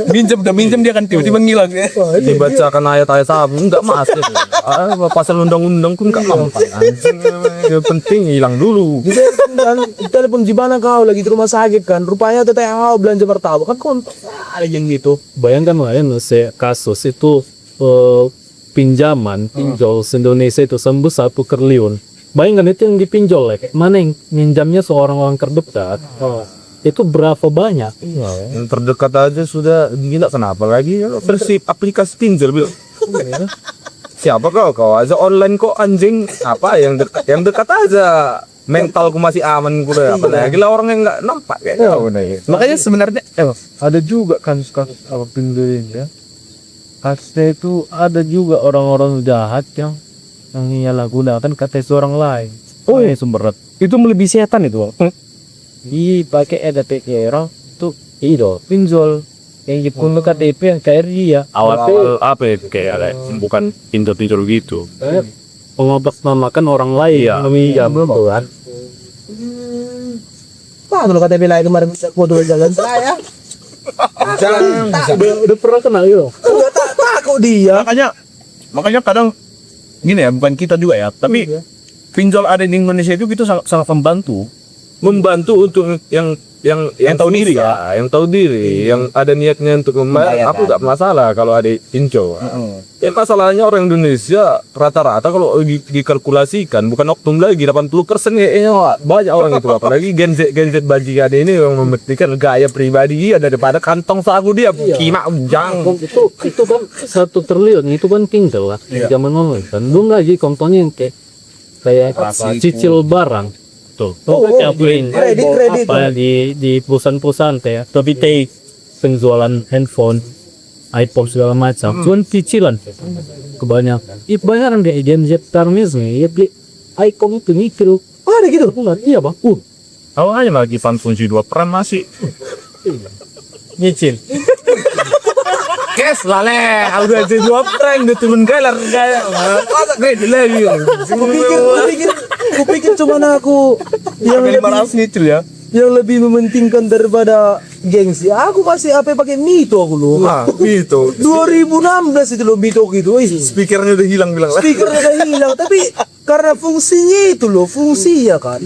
Minjem dia kan tiba-tiba ngilang ya. Dibacakan ayat-ayat apa enggak masuk. Pasal undang-undang pun enggak mampan. Yang penting hilang dulu. Telepon di mana kau lagi di rumah sakit kan? Rupanya teteh kau belanja martabak kan kontak ada yang gitu. Bayangkan lah ya, kasus itu pinjol se-Indonesia itu sembuh 1 triliun. Bayangkan itu yang dipinjol mana yang minjamnya seorang orang terdekat. Itu berapa banyak? Yang terdekat aja sudah gila, kenapa lagi versi aplikasi pinjol bilang. Siapa kau aja online kok anjing, apa yang dekat aja. Mentalku masih aman gue, apalagi lah orang yang nggak nampak kayak kau nih. Makanya sebenarnya Ada juga kan kasus apa pinjol ini ya. Kasusnya itu ada juga orang-orang jahat yang menyalahgunakan kata seorang lain. Oh ya sumber Itu melebihi setan itu. Dipakai ada orang Tuh Itu pinjol yang dipunuh KTP yang kayak dia. awal apa ya, kayak bukan pinjol gitu. Mengatasnamakan orang lain yang meminjam tuh kan. Wah, kalau KTP lain kemarin foto jalan saya. Udah pernah kena gitu. Takut dia. makanya kadang gini ya, bukan kita juga ya, tapi pinjol ada di Indonesia itu kita sangat membantu. membantu untuk yang tahu diri, susah, yang tahu diri, yang ada niatnya untuk membayar. Aku nggak masalah kalau ada pinjol. Ya masalahnya orang Indonesia rata-rata kalau dikalkulasikan bukan oknum lagi 80% kayaknya banyak orang itu, apalagi Gen Z bajingan ini yang mementingkan gaya pribadi dia daripada kantong saku dia. Kimak ujang. Itu kan 1 triliun itu kan tinggal lah zaman moment kan. Belum lagi contohnya yang kayak apa, cicil barang tuh. Kayak beliin Kredit. apa ya di perusahaan-perusahaan teh ya. Tapi teh penjualan handphone, iPhone segala macam, cuman cicilan kebanyakan. Kebanyakan dia Gen Z termis nih, ya beli iPhone itu mikir. Ada gitu. Iya bang. Awalnya lagi fan fungsi 2 peran masih Nyicil. Kes lah le, udah jadi 2 prank udah turun galer kayak masa grade lagi. Kupikir cuman aku yang lebih 500 nyicil ya. yang lebih mementingkan daripada gengsi. Aku masih apa pakai Mito aku loh. Gitu. 2016 itu loh Mito gitu. Speakernya udah hilang bilang lah. Speakernya udah hilang tapi karena fungsinya itu loh, fungsinya kan.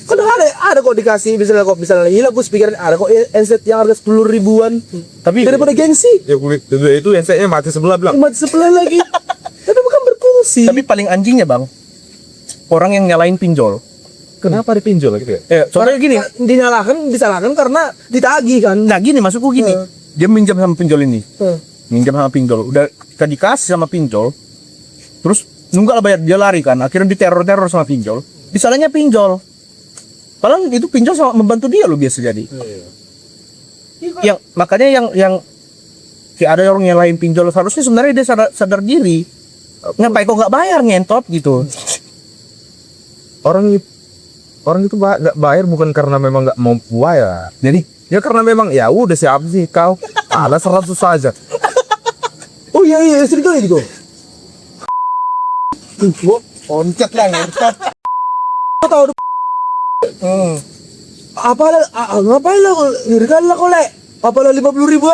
Kan ada kok dikasih misalnya hilang aku speakernya ada kok handset yang harga 10 ribuan. Tapi Daripada gengsi. Ya kulit itu handsetnya mati sebelah bilang. Umat sebelah lagi. Tapi bukan berfungsi. tapi paling anjingnya bang, orang yang nyalain pinjol. Kenapa dipinjol gitu ya? Soalnya gini, disalahkan karena ditagih kan. nah gini masukku gini, dia minjam sama pinjol ini, minjam sama pinjol, udah kita dikasih sama pinjol, terus nunggak lah bayar, dia lari kan, akhirnya diteror sama pinjol, disalahnya pinjol, padahal itu pinjol sama membantu dia loh biasa jadi. Yang makanya yang kayak ada orang yang lain pinjol, harusnya sebenarnya dia sadar diri, ngapain kok nggak bayar ngentot gitu. Orang itu nggak bayar bukan karena memang nggak mau bayar. Jadi Ya karena memang ya udah siapa sih kau? Ada 100 saja. Oh iya istri kali gitu. oncat lah ngentot. Tahu apalah ngapain lah ngirikan lah kolek apalah 50.000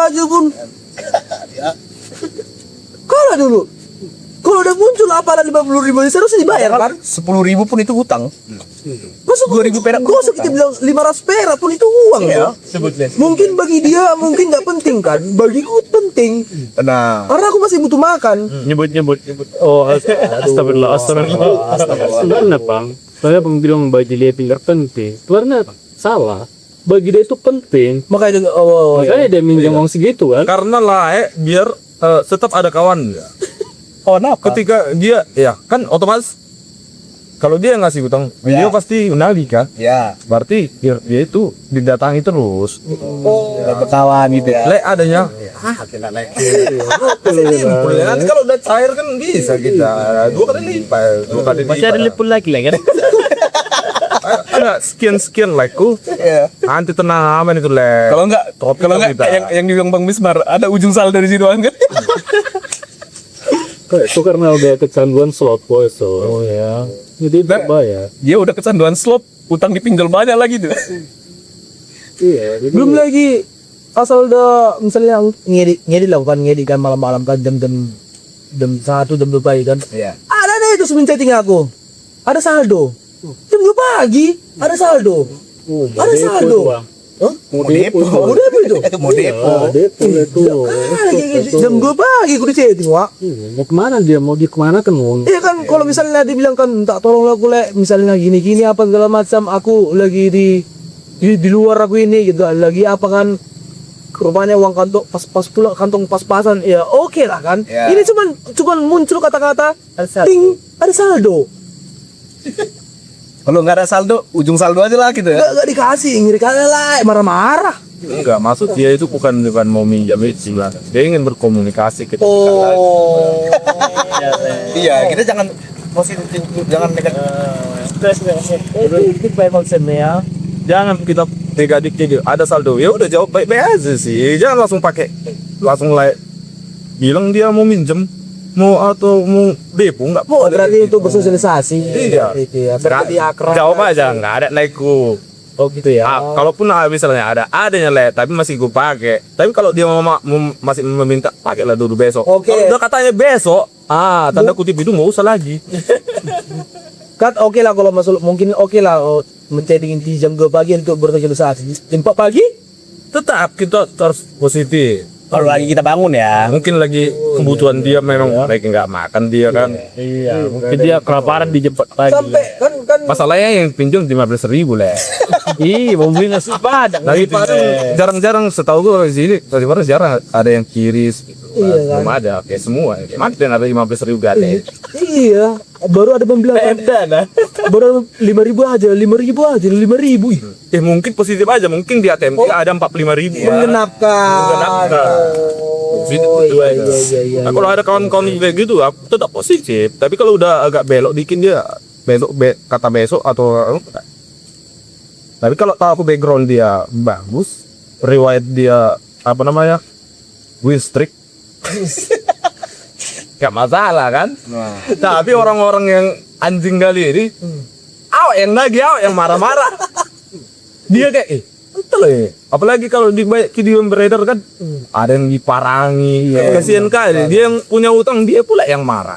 aja pun kalah dulu kalau udah muncul apalah 50.000 seharusnya dibayar kan 10.000 pun itu hutang. masa 2.000 perak gak usah kita bilang 500 perak pun itu uang ya mungkin bagi dia mungkin nggak penting kan bagiku penting Nah, karena aku masih butuh makan Nyebut. Oh, astagfirullah. Sebenarnya bang, saya bilang bagi dia tidak penting. Karena salah. Bagi dia itu penting. makanya Makanya dia minjam uang segitu kan. Karena laek biar tetap ada kawan. oh kenapa? Ketika dia ya kan otomatis kalau dia ngasih utang, dia pasti nagih kan. Ya, Berarti dia itu didatangi terus. kawan gitu ya. Lek adanya. Simpel ya. Nanti kalau udah cair kan bisa kita 2 kali lipat, 2 kali Masih ada lipat. lipul lagi lah kan. Ada sekian like-ku. Nanti tenang aman itu lek. Kalau enggak kita. yang dibilang Bang Mismar ada ujung saldo dari situ kan. Itu karena udah kecanduan slot boy so. Oh ya. Jadi bayar. Dia udah kecanduan slot, utang dipinjol banyak lagi tuh. Iya. belum lagi asal udah misalnya ngedit lah bukan ngedit kan malam-malam kan jam 1 jam 2 pagi kan Iya. ada deh itu chatting aku ada saldo jam 2 pagi ada saldo ada saldo Mau depo. udah apa itu Mau depo. Depo itu. jam 2 pagi aku di chatting wak Mau kemana dia? Mau kemana kan uang? iya kan kalau misalnya dibilang kan tak tolong aku le misalnya gini-gini apa segala macam aku lagi di luar aku ini gitu lagi apa kan rupanya uang kantong pas pula kantong pas-pasan ya oke lah kan Ya. ini cuman muncul kata-kata ting ada saldo Kalau nggak ada saldo, ujung saldo aja lah gitu ya. gak dikasih ngiri kali lah marah-marah Enggak, maksud dia itu bukan mau minjam itu lah. Dia ingin berkomunikasi kita. Iya, kita jangan positif, jangan negatif. Itu baik maksudnya ya. Jangan kita negatif jadi ada saldo. Ya udah jawab baik-baik aja sih. Jangan langsung bilang dia mau minjem mau atau mau depo enggak oh berarti itu bersosialisasi Iya. itu ya berarti akrab jawab aja enggak ada laiku. oh gitu ya Kalaupun misalnya adanya le, tapi masih gue pakai. Tapi kalau dia masih meminta pakailah dulu besok. Oke. Kalau udah katanya besok, tanda kutip itu nggak usah lagi. Kan oke lah kalau masuk, mungkin oke lah mencetting di jam 2 pagi untuk bersosialisasi. Jam 4 pagi? Tetap kita harus positif. Kalau lagi kita bangun ya. Mungkin lagi kebutuhan dia memang lagi nggak makan dia kan. Iya, mungkin dia kelaparan di jemput pagi. Sampai kan Masalahnya yang pinjam 15.000 lah. Ih, mau beli nasi padang. Nah itu jarang-jarang setahu gue di sini tadi baru jarang ada yang kiris. Gitu. Belum ada, kayak semua. Kayak mana ada 15.000 gade. iya, baru ada yang bilang baru 5.000 aja, 5.000. Mungkin positif aja, mungkin di ATM ada 45.000. Mengenapkan. Oh iya. Nah, kalau ada kawan-kawan kayak gitu, aku tetap positif. Tapi kalau udah agak belok dikit dia kata besok atau tapi kalau tahu aku background dia bagus, riwayat dia apa namanya win streak, gak masalah kan? Tapi orang-orang yang anjing kali ini, awak yang marah-marah, dia kayak betul ya. Apalagi kalau di banyak video yang beredar kan, ada yang diparangi, kasihan kali. Dia yang punya utang, dia pula yang marah.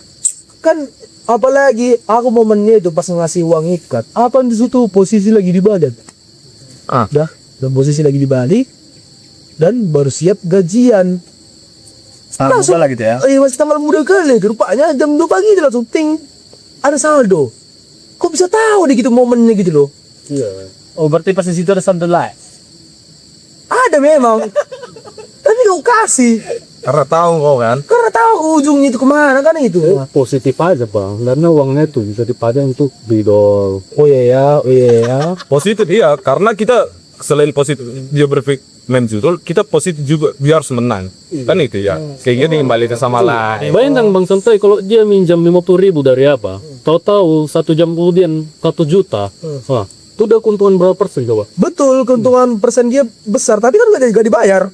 Kan apalagi aku momennya itu pas ngasih uang ikat, apa di situ posisi lagi di badan. Dan posisi lagi di balik dan baru siap gajian. Sangat muda lah gitu ya. Masih tanggal muda kali. Rupanya jam 2 pagi itu langsung ting ada saldo. Kok bisa tahu deh gitu momennya gitu loh? Iya. Oh berarti pas di situ ada sunlight. Ada memang. Tapi kau kasih Karena tahu kau kan. karena tahu ujungnya itu kemana kan itu. Positif aja bang, karena uangnya itu bisa dipakai untuk bidol. Oh iya ya. Positif iya, karena kita selain positif dia berpikir main judul, kita positif juga biar harus menang. Kan itu ya. Kayak gini kembali ke sama lah. Bayangkan bang Santai kalau dia minjam 50.000 dari apa, tahu-tahu 1 jam kemudian 1 juta, wah, itu udah keuntungan berapa persen coba? Betul, keuntungan persen dia besar tapi kan gak dibayar.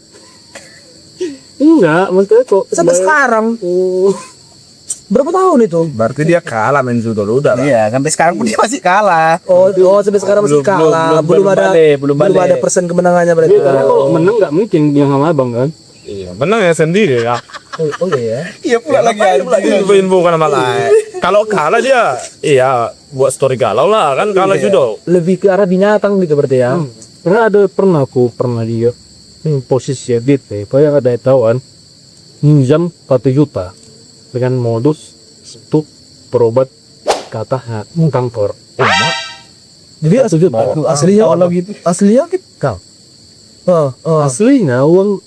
Enggak, maksudnya kok Sampai sekarang. Berapa tahun itu? Berarti dia kalah main judul udah lah. Iya, sampai sekarang pun dia masih kalah. Oh, sampai sekarang masih kalah. Belum ada persen kemenangannya berarti. karena kalau menang nggak mungkin yang sama abang kan? Iya, menang ya sendiri ya. Oh iya ya. Iya pula lagi. Bukan malah. Kalau kalah dia, iya buat story galau lah kan kalah judul. Lebih ke arah binatang gitu berarti ya. Karena aku pernah dia posisi DP, yang ada tahuan minjam 1 juta dengan modus untuk berobat kata kanker. Jadi aslinya gitu. aslinya kau. Aslinya uang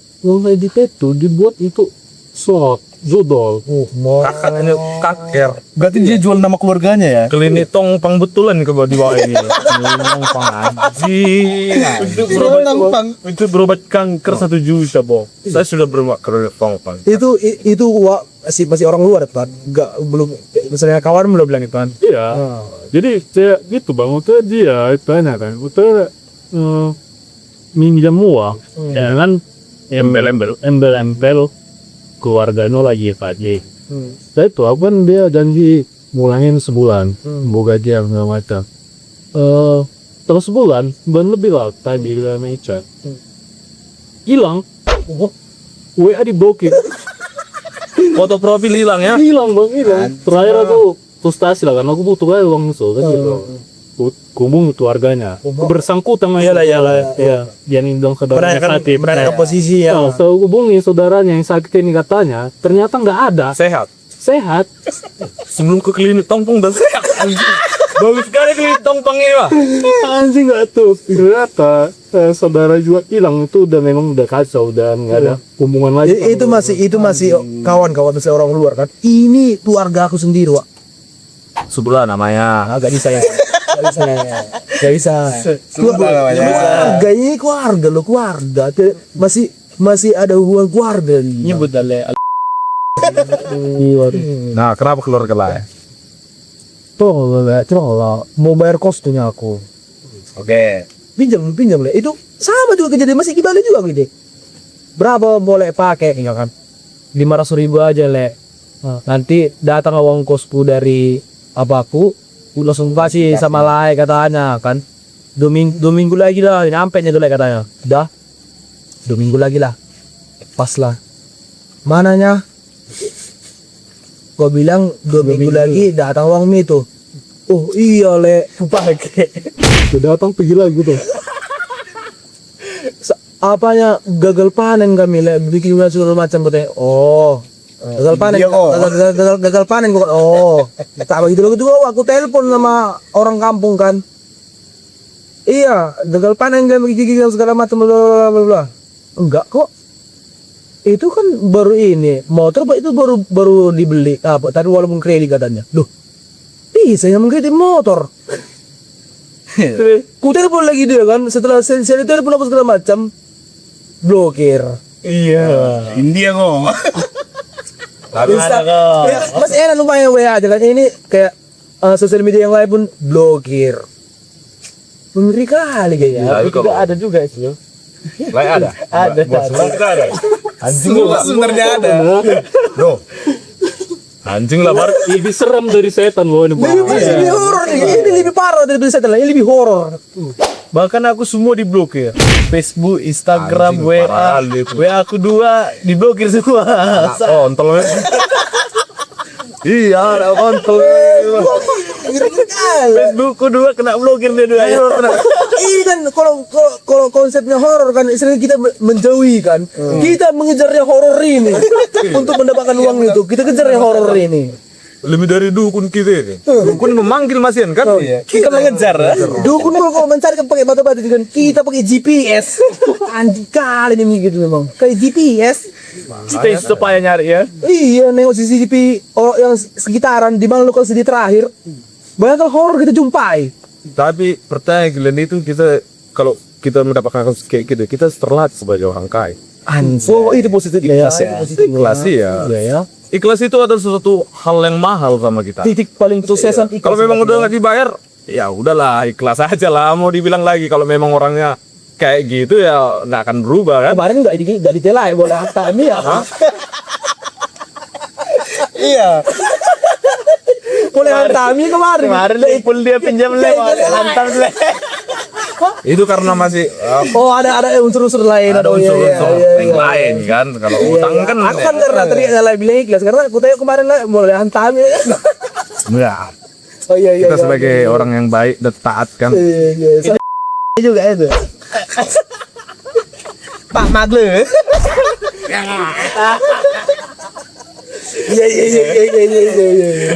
DP itu dibuat untuk slot judol. Kakaknya kaker. Berarti dia jual nama keluarganya ya? Klinik tongpang betulan ke di bawah ini. Tongpang anjing. Itu berobat kanker 1 juta, Bang. Saya sudah berobat ke tongpang. Itu masih orang luar kan? Belum misalnya kawan belum bilang itu kan. Iya. Jadi saya gitu bang, itu dia tanya kan, itu minjam uang dengan embel-embel keluarganya lagi Fadli. Saya itu apa kan dia janji mulangin sebulan, boga dia nggak macam. Terus sebulan, lebih lah tadi bilang Ica. Hilang. WA diblokir. Foto profil hilang ya? Hilang bang, hilang. Terakhir aku frustasi lah, karena aku butuh aja uang itu kan gitu. Kumpul itu harganya. Bersangkutan ya. Yang bilang saudaranya sakit. Berada ke posisi ya. Saya hubungi saudaranya yang sakit ini katanya, ternyata nggak ada. Sehat. Sebelum ke klinik tongpang udah sehat. Bagus sekali klinik tongpang ini mah. Anjing nggak tuh. Ternyata saudara juga hilang itu memang udah kacau dan nggak ada hubungan lagi. Itu masih kawan-kawan misalnya orang luar kan. Ini keluarga aku sendiri, Wak. Sebulan namanya. Gak bisa ya. Gak bisa. Keluarga ini keluarga. Masih ada hubungan keluarga. Nyebut dale. Nah, kenapa keluar ke lah? Coba mau bayar kostumnya aku. Oke. Pinjam le. Itu sama juga kejadian masih kembali juga gitu. Berapa boleh pakai ya kan? 500.000 aja le. Nanti datang uang kosku dari abaku, langsung kasih sama lai katanya kan. 2 minggu lagi dah nyampe nya dulu katanya. Dah 2 minggu lagi lah. Pas lah. Mananya? Gua bilang 2 minggu lagi datang uang mi itu. Oh iya le, pakai. Sudah datang pergi lagi tuh. Apanya gagal panen kami le, bikin segala macam katanya. Oh, gagal panen, Iya, kok. gagal panen gua. Oh, tak begitu loh juga. Aku telepon sama orang kampung kan. Iya, gagal panen kami bikin segala macam bla bla bla. Enggak kok. Itu kan baru ini motor Pak, itu baru dibeli apa? Tadi walaupun kredit katanya. Loh, bisa yang mengkredit motor. Ku telepon lagi dia kan, setelah saya telepon apa segala macam, blokir. India kok. Ya, Mas enak lumayan WA aja kan, ini kayak sosial media yang lain pun blokir. Mengeri kali kayaknya. Iya, Aku juga ada juga sih. Lah ada. Ada. ada. Anjing sebenarnya ada. No. Anjing lah baru. Lebih serem dari setan wah ini. Lebih horor nih, ini lebih parah dari setan lain, ini lebih horor. Bahkan aku semua diblokir. Facebook, Instagram, Anjing, WA, parah kali itu. WA aku 2 diblokir semua. Kontol. Iya, ada kontol. Facebookku 2 kena blokir dia 2 ya. Ini kan kalau konsepnya horor kan, istilahnya kita menjauhi kan, kita mengejarnya horor ini untuk mendapatkan uang itu, kita kejarnya horor ini. Lebih dari dukun kita ini. Dukun memanggil masian kan? Kita mengejar. Dukun kalau mencari kan pakai batu-batu kan, kita pakai GPS. Anjing kali ini gitu memang, kayak GPS. Stay supaya nyari ya. Iya, nengok CCTV yang sekitaran di mana lokasi di terakhir. Banyak horor kita jumpai. Tapi pertanyaan kalian itu kita kalau kita mendapatkan kasus kayak gitu, kita terlihat sebagai orang kaya. Oh, itu positifnya ya. Ikhlas ya. Ya. Ikhlas itu adalah sesuatu hal yang mahal sama kita. Titik paling suksesan Kalau memang udah nggak dibayar, ya udahlah ikhlas aja lah. Mau dibilang lagi kalau memang orangnya kayak gitu ya nggak akan berubah kan? kemarin nggak ditelai boleh kami ya. Iya. Boleh kami kemarin. Kemarin pul dia pinjam le, hantam le. Itu karena masih Oh ada unsur-unsur lain. ada Oh, iya, unsur-unsur iya, iya, yang iya. lain kan. Kalau Iya, utang iya. kan Aku kan karena tadi lah bilang ikhlas karena aku tanya kemarin lah boleh hantam ya. ya, Oh iya iya. kita sebagai orang yang baik dan taat kan. Iya. Saya juga itu. Pak Magle. Iya iya iya iya iya iya.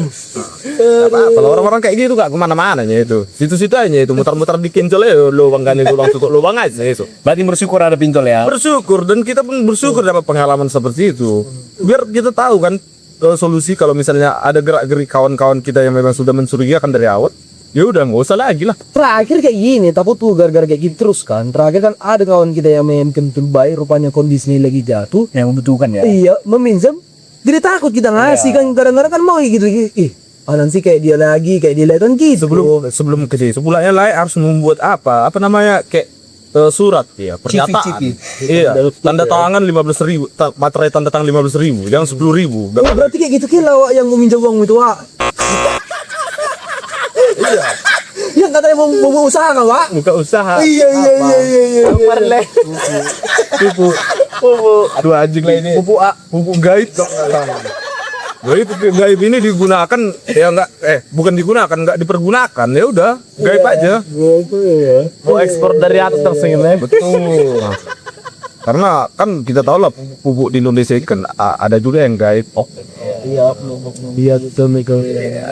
Kalau orang-orang kayak gitu gak kemana-mana ya itu. Situ-situ aja itu mutar-mutar di kincol ya lubang kan itu lubang tutup lubang aja itu. Berarti bersyukur ada pinjol ya. Bersyukur dan kita pun bersyukur dapat pengalaman seperti itu. Biar kita tahu kan solusi kalau misalnya ada gerak-gerik kawan-kawan kita yang memang sudah mencurigakan dari awal. Ya udah nggak usah lagi lah. Terakhir kayak gini, tapi tuh gara-gara kayak gitu terus kan. Terakhir kan ada kawan kita yang main kentul baik, rupanya kondisinya lagi jatuh. Yang membutuhkan ya. Iya, meminjam. Jadi takut kita ngasih kan, kadang-kadang kan mau gitu. Ih, nanti kayak dia lagi, kayak dia lagi kan gitu. Sebelum ke situ, sebelumnya lah harus membuat apa namanya kayak surat ya pernyataan. Iya, tanda tangan 15.000, materai tanda tangan 15.000, jangan 10.000. Oh, berarti kayak gitu kira Wak, yang meminjam uang itu Wak. Iya. Yang katanya mau usaha kan Wak? Buka usaha. Iya. Kemarin le. Pupuk dua anjing ini. Pupuk gaib dong. Jadi pupuk gaib ini digunakan ya bukan digunakan, nggak dipergunakan ya udah gaib aja. Mau ekspor dari atas ini. Betul. Karena kan kita tahu lah pupuk di Indonesia kan ada juga yang gaib. Iya betul Miko.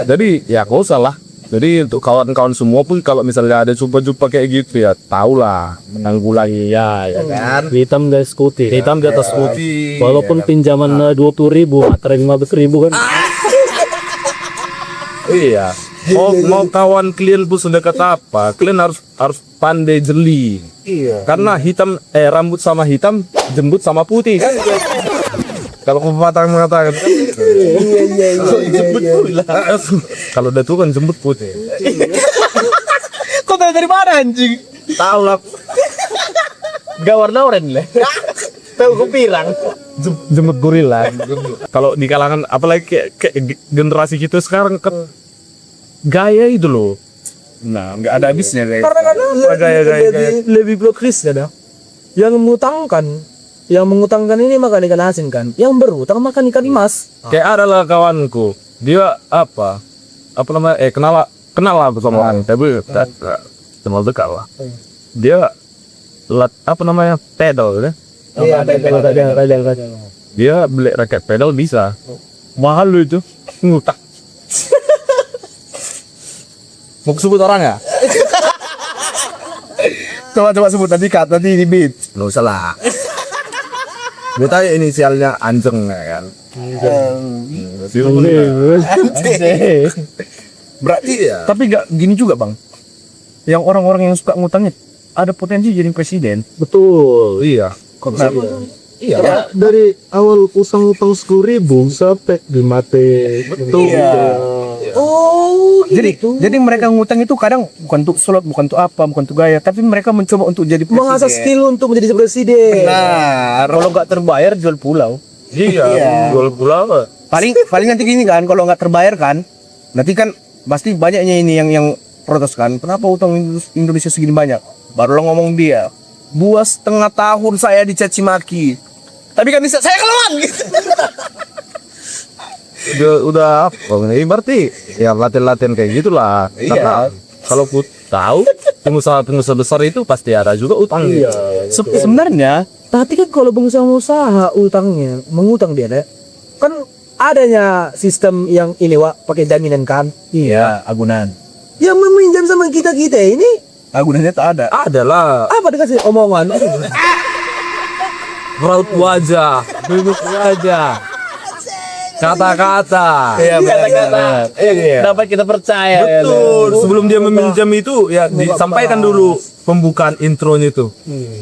Jadi ya kau salah. Jadi untuk kawan-kawan semua pun kalau misalnya ada jumpa-jumpa kayak gitu ya tahulah menanggulangi ya kan. Hitam guys putih. Hitam di atas putih. Walaupun pinjaman 20.000, materai 15.000 kan. Iya. Mau kawan kalian pun sedekat apa, kalian harus pandai jeli. Iya. Karena rambut sama hitam, jembut sama putih kan. Kalau pepatah mengatakan Iya. kalau udah tua kan jembut putih. Kau tahu dari mana anjing? Tahu lah. Gak warna oranye le. Tahu kupirang. Jembut gorila. Kalau di kalangan apalagi kayak generasi kita sekarang kan gaya itu loh. Nah, nggak ada habisnya guys. Karena kan Gaya. lebih blokis ya dah. Yang mengutangkan ini makan ikan asin kan. Yang berutang makan ikan emas. Kayak ada lah kawanku, dia apa namanya kenal kenal lah sama orang, tapi tak kenal dekat lah. Dia apa namanya pedal ya. Iya, ada. Dia beli raket pedal bisa. Mahal lu itu. Ngutang. Mau sebut orang ya? Coba sebut nanti cut, nanti di beat. Nggak usah lah. Gue tahu inisialnya Anjeng ya kan. Berarti Iya. tapi gak gini juga bang. Yang orang-orang yang suka ngutangnya ada potensi jadi presiden. Betul. Iya. Iya. Ya, dari awal utang 10.000 sampai di mati. Betul. Oh, Jadi mereka ngutang itu kadang bukan untuk slot, bukan untuk apa, bukan untuk gaya, tapi mereka mencoba untuk jadi presiden. mengasah skill untuk menjadi presiden. Nah, Kalau nggak terbayar jual pulau. Iya. Jual pulau apa? paling nanti gini kan, kalau nggak terbayar kan, nanti kan pasti banyaknya ini yang protes kan. Kenapa utang Indonesia segini banyak? Baru lo ngomong dia, 2,5 tahun saya dicaci maki. Tapi kan bisa saya keluar gitu. Udah apa? Ini berarti ya latihan-latihan kayak gitulah. Iya. Karena kalau ku tahu pengusaha besar itu pasti ada juga utang. Iya. Sebenarnya Tapi kan kalau pengusaha utangnya, mengutang dia deh, kan adanya sistem yang ini pakai jaminan kan? iya, agunan. Yang meminjam sama kita ini Agunannya tak ada. Adalah apa dikasih omongan? raut wajah, mimik wajah, kata-kata. Iya, benar. Iya. Dapat kita percaya. Betul. Sebelum dia meminjam itu ya disampaikan dulu pembukaan intronya itu.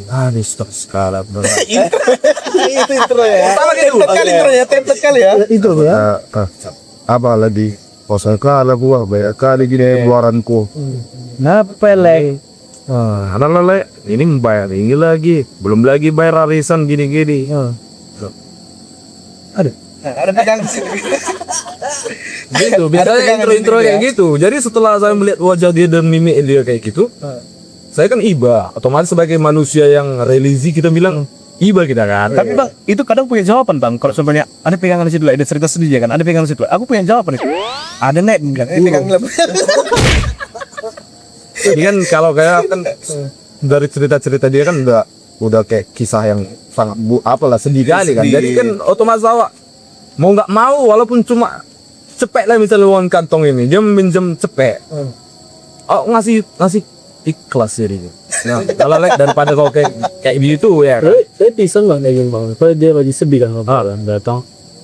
Ah, ini stok skala bro. Itu intro ya. Pertama kali dulu. Kali intronya template kali ya. Itu ya. Apa lagi kosan kala gua banyak kali gini keluaranku. Ngapelek. Ah, lele, ini bayar ini lagi, belum lagi bayar arisan gini-gini. Ada pegang di sini. Gitu, biasanya intro-intro kayak gitu. Jadi setelah saya melihat wajah dia dan mimik dia kayak gitu, saya kan iba. Otomatis sebagai manusia yang religi kita bilang iba kita kan. Tapi bang, itu kadang punya jawaban bang. Kalau sebenarnya ada pegangan di situ, ada cerita sedih kan, ada pegangan di situ. Aku punya jawaban itu. Ada net bilang. Pegang Jadi kan kalau kayak kan dari cerita-cerita dia kan udah kayak kisah yang sangat apalah sedih kali kan. Jadi kan otomatis awak mau nggak mau walaupun cuma cepek lah misalnya uang kantong ini dia meminjam cepek. Oh ngasih ikhlas jadi. Nah kalau daripada kau kayak gitu ya. Kan? Saya bisa nggak kayak gini bang? Kalau dia lagi sedih kan orang datang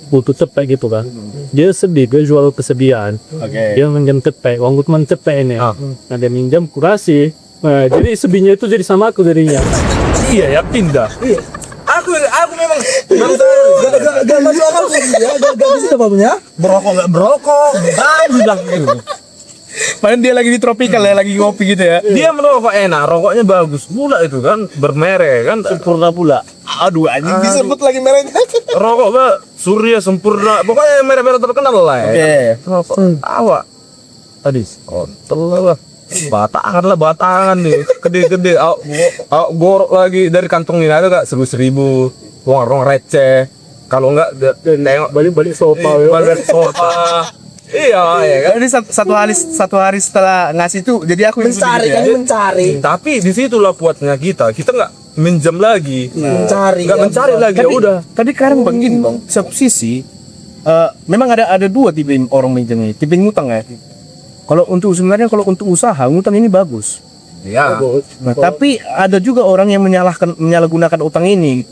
butuh cepet gitu kan. Dia sedih, dia jual kesedihan. Dia minjam cepet, uang cuma cepet ini. Nah dia minjam kurasi. Nah, jadi sedihnya itu jadi sama aku jadinya. Iya ya pindah. Iya. Aku memang Gak masuk akal sih ya, gak bisa apa punya? berokok nggak berokok, bilang gitu. Padahal dia lagi di tropical ya, lagi ngopi gitu ya. Dia merokok enak, rokoknya bagus pula itu kan, bermerek kan. Sempurna pula. Aduh anjing disebut lagi mereknya. Rokok mah Surya Sempurna, pokoknya merek-merek terkenal lah ya. Oke. Rokok awak tadi kontol lah. Batangan nih, gede-gede. Awak gorok lagi dari kantong ini ada gak 1.000, uang receh. Kalau enggak tengok Balik sofa. balik sofa. Iya, ya kan. Jadi satu hari setelah ngasih itu, jadi aku yang Mencari sedih kan, gitu ya. mencari. Tapi disitulah puatnya kita nggak minjam lagi, Mencari. nggak mencari lagi. Ya udah. Tapi kadang begini bang, satu sisi memang ada dua tipe orang minjem ini, tipe ngutang ya. Kalau untuk untuk usaha ngutang ini bagus. Ya. Nah, tapi ada juga orang yang menyalahgunakan utang ini.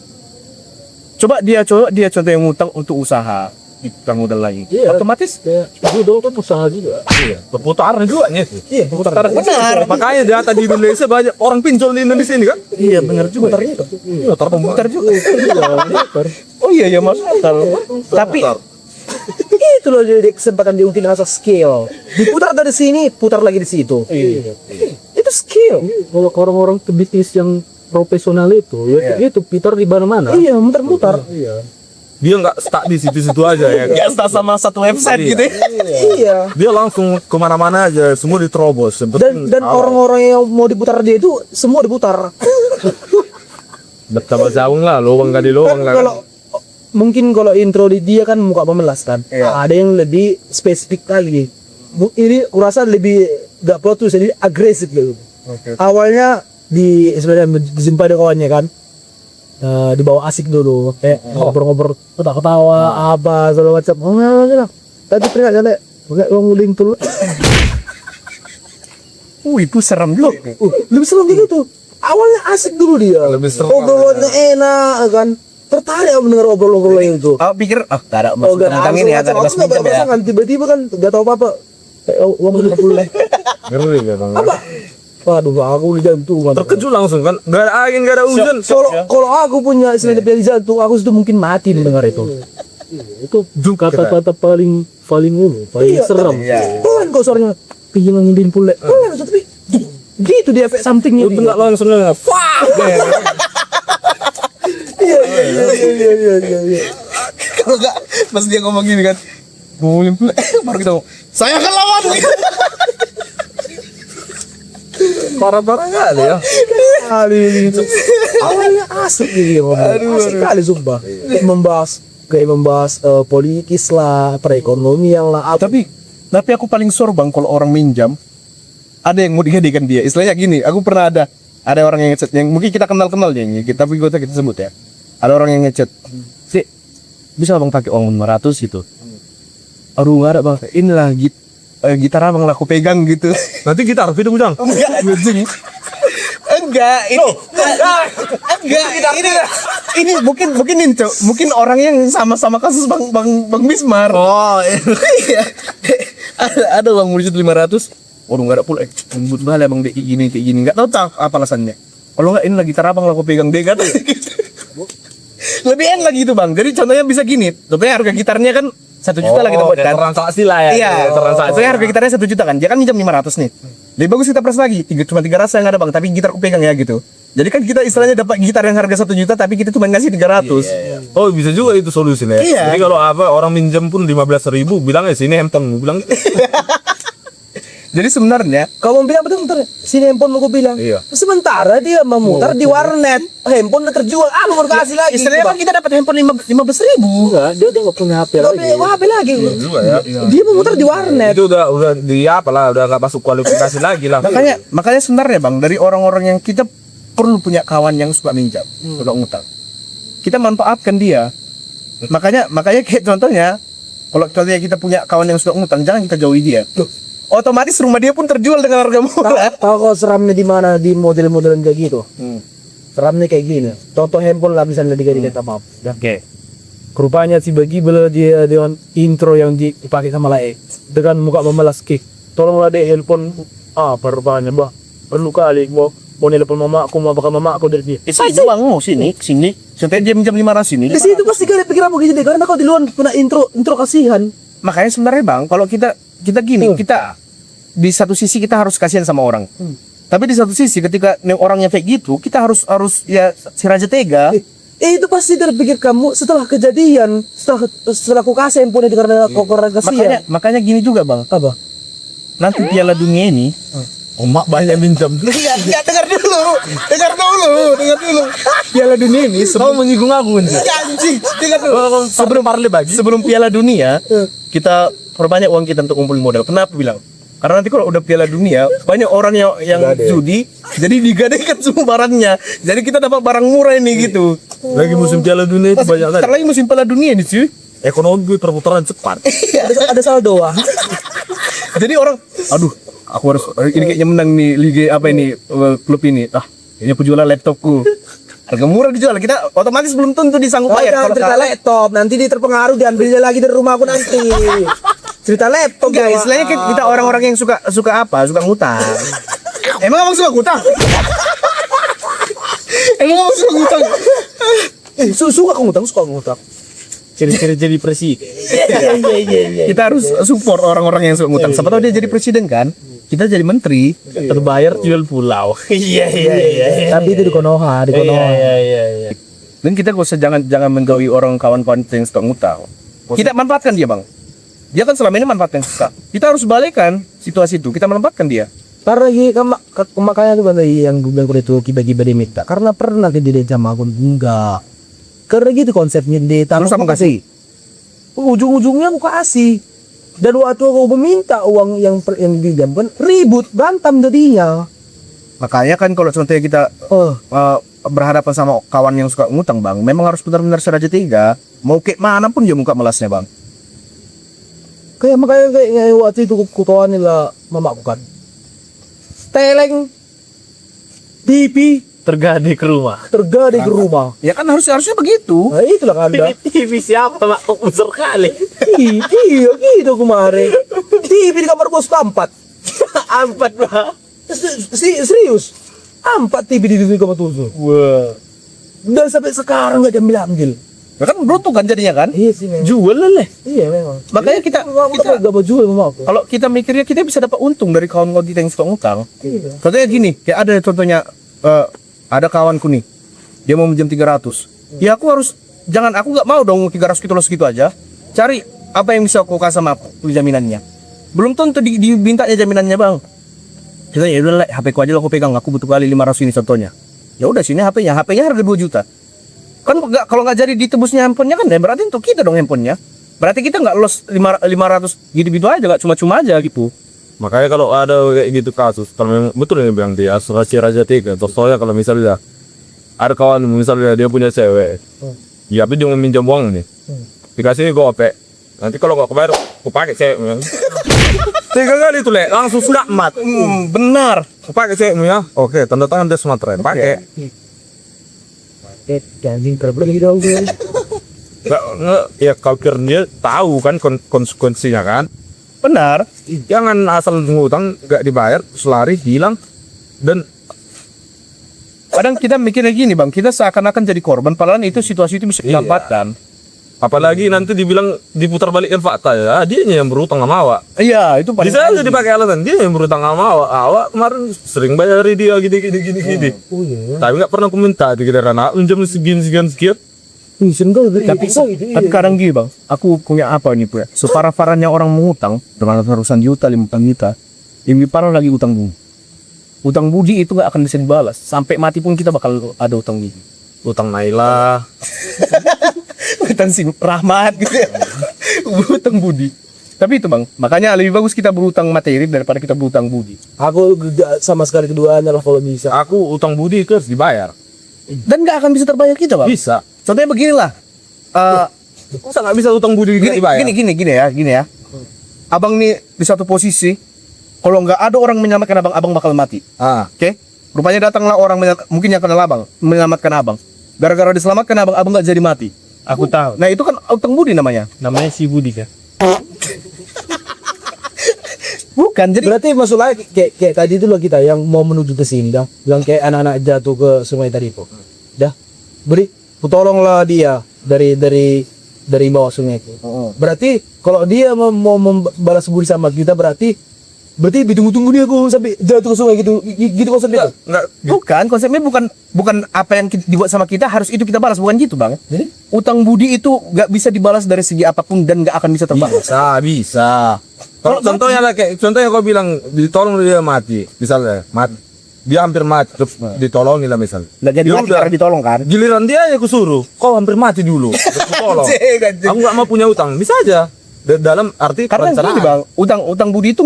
Coba dia contoh yang ngutang untuk usaha, utang modal lagi. Iya. Otomatis Kayak judo kan usaha juga. Iya. Perputaran juga nya. Iya, benar. Makanya data di Indonesia banyak orang pinjol di Indonesia ini kan. Iya benar juga. Motor pemutar juga. Oh iya ya masuk akal. Tapi itu loh jadi kesempatan diungkit asal skill. Diputar dari sini, putar lagi di situ. Itu skill. Kalau orang-orang bisnis yang profesional itu, ya itu Peter di mana-mana. Iya, mutar-mutar. Dia nggak stuck di situ-situ aja ya. ya start sama satu website gitu ya. Iya. Dia langsung kemana-mana aja, semua diterobos. Yang penting Dan orang-orang yang mau diputar dia itu semua diputar. betapa jauh lah, lowong nggak di lowong lah. Kalau mungkin kalau intro di dia kan muka pemelas kan. Ada yang lebih spesifik lagi. Ini kurasa lebih nggak plot twist, jadi agresif gitu. Awalnya sebenarnya dijumpai dengan kawannya kan, dibawa asik dulu, kayak ngobrol-ngobrol, ketawa-ketawa, apa segala macam. Tadi ternyata nek, kayak uang uling tuh. Itu serem loh. Lebih serem gitu. Awalnya asik dulu dia. Lebih serem. Obrolannya enak kan. Tertarik aku mendengar obrolan itu. Aku pikir, gak ada maksud Gak tentang ini ya, gak ada aku maksud gak pinjam ya. pasangan, tiba-tiba kan gak tahu apa-apa. Kayak uang 50 Ngeri ya bang. apa? Waduh, aku di jantung. Terkejut langsung kan, nggak ada angin, nggak ada hujan. Kalau aku punya istilahnya di jantung, aku sudah mungkin mati mendengar itu. Itu kata-kata paling serem. Pelan kok suaranya. Pingin ngindin pule. Pelan tapi gitu dia efek somethingnya. Itu nggak langsung lah. Iya. Kalau gak, pas dia ngomong gini kan, ngomongin pula, baru kita ngomong, saya akan lawan. Parah-parah kali ya. Awalnya asik gitu. Asik kali sumpah. Membahas politis lah, perekonomian lah. Tapi aku paling bang kalau orang minjam, ada yang mau digadikan dia. Istilahnya gini, aku pernah ada orang yang ngechat, yang mungkin kita kenal dia, tapi kita sebut ya. Ada orang yang ngechat, sih bisa bang pakai uang 500 gitu. Aduh nggak ada bang, inilah gitar abang lah aku pegang gitu. Nanti gitar video bujang. Enggak, anjing. Enggak, ini mungkin Cok. Mungkin orang yang sama-sama kasus Bang Bismar. Oh, Iya. Ada uang murid 500. Waduh enggak ada pula. Lembut banget Bang Dek kayak gini. Enggak tahu apa alasannya. Kalau enggak ini lagi gitar abang lah aku pegang deh kan. Lebih enak gitu Bang. Jadi contohnya bisa gini. Contohnya harga gitarnya kan 1 juta lah kita buat kan. Transaksi lah ya. Iya, contohnya harga gitarnya 1 juta kan. Dia kan minjam 500 nih. Lebih bagus kita press lagi. Cuma 3 rasa yang ada Bang, tapi gitar aku pegang ya gitu. Jadi kan kita istilahnya dapat gitar yang harga 1 juta tapi kita cuma ngasih 300. Oh, bisa juga itu solusinya. Iya. Jadi kalau orang minjem pun 15.000, bilang ya sini Hampton, bilang. Jadi sebenarnya Kalau mau bilang bentar, sini handphone mau gue bilang. Iya. Sementara dia memutar di warnet, handphone udah terjual. Mau kasih lagi. istilahnya kan kita dapat handphone 15.000. Enggak, dia udah nggak punya HP lagi. Nggak punya HP lagi. Juga ya. Dia memutar di warnet. Itu udah di apa lah, udah nggak masuk kualifikasi lagi lah. Makanya sebenarnya Bang, dari orang-orang yang kita perlu punya kawan yang suka minjam, suka ngutang. Kita manfaatkan dia. Makanya kayak contohnya, kalau contohnya kita punya kawan yang suka ngutang, jangan kita jauhi dia. Otomatis rumah dia pun terjual dengan harga murah. Tahu kalau seramnya di mana di model-modelan kayak gitu. Seramnya kayak gini. Contoh handphone lah misalnya diganti maaf. Oke. Rupanya si Bagi bela dia dengan intro yang dipakai sama Lae dengan muka memelas kick. Tolonglah deh handphone rupanya bah. Perlu kali mau nelpon mama aku, mau bakal mama aku dari dia. Sini Bang, sini. Contohnya dia minjam 500 ini. Di situ pasti kalian pikiran begini deh, karena kalau di luar kena intro kasihan. Makanya sebenarnya Bang, kalau kita gini, kita di satu sisi kita harus kasihan sama orang. Tapi di satu sisi ketika orangnya fake gitu, kita harus ya si Raja tega. Itu pasti terpikir kamu setelah kejadian, setelah aku kasih handphone itu karena kasihan. Makanya gini juga Bang. Apa? Nanti Piala Dunia ini Emak banyak minjem. Enggak, dengar dulu. Piala Dunia ini Kamu menyinggung aku kan? anjing, dengar dulu. Sebelum Piala Dunia, kita perbanyak uang kita untuk kumpulin modal. Kenapa bilang? Karena nanti kalau udah Piala Dunia, banyak orang yang judi, jadi digadaikan semua barangnya. Jadi kita dapat barang murah ini gitu. Lagi musim Piala Dunia itu banyak Ntar lagi musim Piala Dunia ini cuy. Ekonomi perputaran cepat. Ada saldo ah. Jadi orang, aduh, aku harus ini kayaknya menang nih liga apa ini klub ini. Kayaknya aku jual laptopku. Harga murah dijual, kita otomatis belum tentu disanggup bayar. Kalau cerita laptop, nanti dia terpengaruh diambilnya lagi dari rumah aku nanti. Cerita laptop Enggak, istilahnya kita orang-orang yang suka ngutang. Emang abang suka ngutang? Suka ngutang. Ciri-ciri jadi presiden. Kita harus support orang-orang yang suka ngutang. Siapa tahu dia jadi presiden kan? Kita jadi menteri. Terbayar jual pulau. Tapi itu di Konoha. Dan kita gak usah jangan menjauhi orang kawan-kawan kita yang suka ngutang. Kita manfaatkan dia bang. Dia kan selama ini manfaatkan kita. Kita harus balikan situasi itu. Kita manfaatkan dia. Karena makanya tuh yang gue bilang itu kiba-kiba diminta. Karena pernah dia sama aku enggak. Karena gitu konsepnya dia. Terus sama kasih. Ujung-ujungnya aku kasih. Dan waktu aku meminta uang yang dipinjamkan, ribut, berantem jadinya. Makanya kan kalau contohnya kita berhadapan sama kawan yang suka ngutang bang, memang harus benar-benar seraja tiga. Mau kayak mana pun dia muka melasnya bang. Makanya waktu itu kutuan nila mamaku kan. Teleng TV Tergade ke rumah. tergade ke rumah. Ya kan harusnya begitu. Nah itulah kan anda. TV siapa mak kok besar kali. Iya gitu kemarin. TV di kamar gua sudah 4. Ampat bah. Serius. 4 TV di kamar tuh. Wah. Dan sampai sekarang nggak diambil. Ya kan beruntung kan jadinya kan. Iya sih memang. Jual lah. Iya memang. Makanya kita Gak mau jual sama aku. kalau kita mikirnya kita bisa dapat untung dari kawan-kawan kita yang suka ngutang. Iya. Contohnya gini, kayak ada contohnya ada kawanku nih, dia mau minjem 300. Ya aku harus aku nggak mau dong 300 segitu aja. Cari apa yang bisa aku kasih sama jaminannya. Belum tentu dimintanya jaminannya bang. Kita ya udah HP ku aja lah aku pegang, aku butuh kali 500 ini contohnya. Ya udah sini HP-nya harga 2 juta. Kan kalau nggak jadi ditebusnya handphonenya kan, ya berarti untuk kita dong handphonenya. Berarti kita nggak loss 500 gitu-gitu aja, nggak cuma-cuma aja gitu. Makanya kalau ada kayak gitu kasus, kalau memang betul yang bilang dia asuransi Raja Tiga, soalnya kalau misalnya ada kawan misalnya dia punya cewek, ya tapi dia minjam uang nih, dikasih gope, nanti kalau nggak kebayar, aku pakai ceweknya. 3 kali tuh langsung mat. Benar. Aku pakai ceweknya, oke, tanda tangan dia smatera, pakai. Anjing terbeli dong gue. Nggak, ya kau kira dia tahu kan konsekuensinya kan. Benar. Jangan asal ngutang nggak dibayar, selari hilang dan Kadang kita mikirnya gini bang, kita seakan-akan jadi korban, padahal itu situasi itu bisa dimanfaatkan. apalagi nanti dibilang diputar balikkan fakta ya, dia yang berutang sama awak. Iya, itu paling Bisa aja dipakai alasan dia yang berutang sama awak. Awak kemarin sering bayari dia gini. Oh iya. Tapi nggak pernah aku minta di giliran aku pinjam sekian. Tapi kadang gini bang, aku punya apa ini punya? Separah-parahnya orang mengutang dengan ratusan juta, 50 juta, lebih parah lagi utang budi. Utang budi itu nggak akan bisa dibalas. Sampai mati pun kita bakal ada utang budi. Utang Naila. Utang si Rahmat gitu ya. Utang budi. Tapi itu bang, makanya lebih bagus kita berutang materi daripada kita berutang budi. Aku sama sekali keduanya lah kalau bisa. Aku utang budi itu harus dibayar. Dan nggak akan bisa terbayar kita bang. Bisa. Contohnya beginilah. Masa nggak bisa utang budi Gini dibayar? gini ya. Abang nih di satu posisi, kalau nggak ada orang menyelamatkan abang bakal mati. Oke? Rupanya datanglah orang mungkin yang kenal abang, menyelamatkan abang. Gara-gara diselamatkan abang nggak jadi mati. Aku tahu. Nah itu kan utang budi namanya. Namanya si Budi kan. Bukan, jadi Berarti maksudnya kayak tadi itu loh kita yang mau menuju ke sini dah, yang kayak anak-anak jatuh ke sungai tadi po. Dah, tolonglah dia dari bawah sungai itu. Berarti kalau dia mau membalas budi sama kita berarti ditunggu-tunggu dia aku sampai jatuh ke sungai gitu konsepnya. Nggak. bukan konsepnya bukan apa yang dibuat sama kita harus itu kita balas, bukan gitu bang. Jadi? Utang budi itu nggak bisa dibalas dari segi apapun dan nggak akan bisa terbalas. Bisa. Kalau contohnya kau bilang ditolong dia mati, misalnya dia hampir mati terus ditolongin lah misalnya. Nggak jadi Ya mati udah. karena ditolong kan. Giliran dia ya kusuruh, kau hampir mati dulu, terus ku tolong. Aku nggak mau punya utang, bisa aja. Dalam arti Karena gini bang, utang budi itu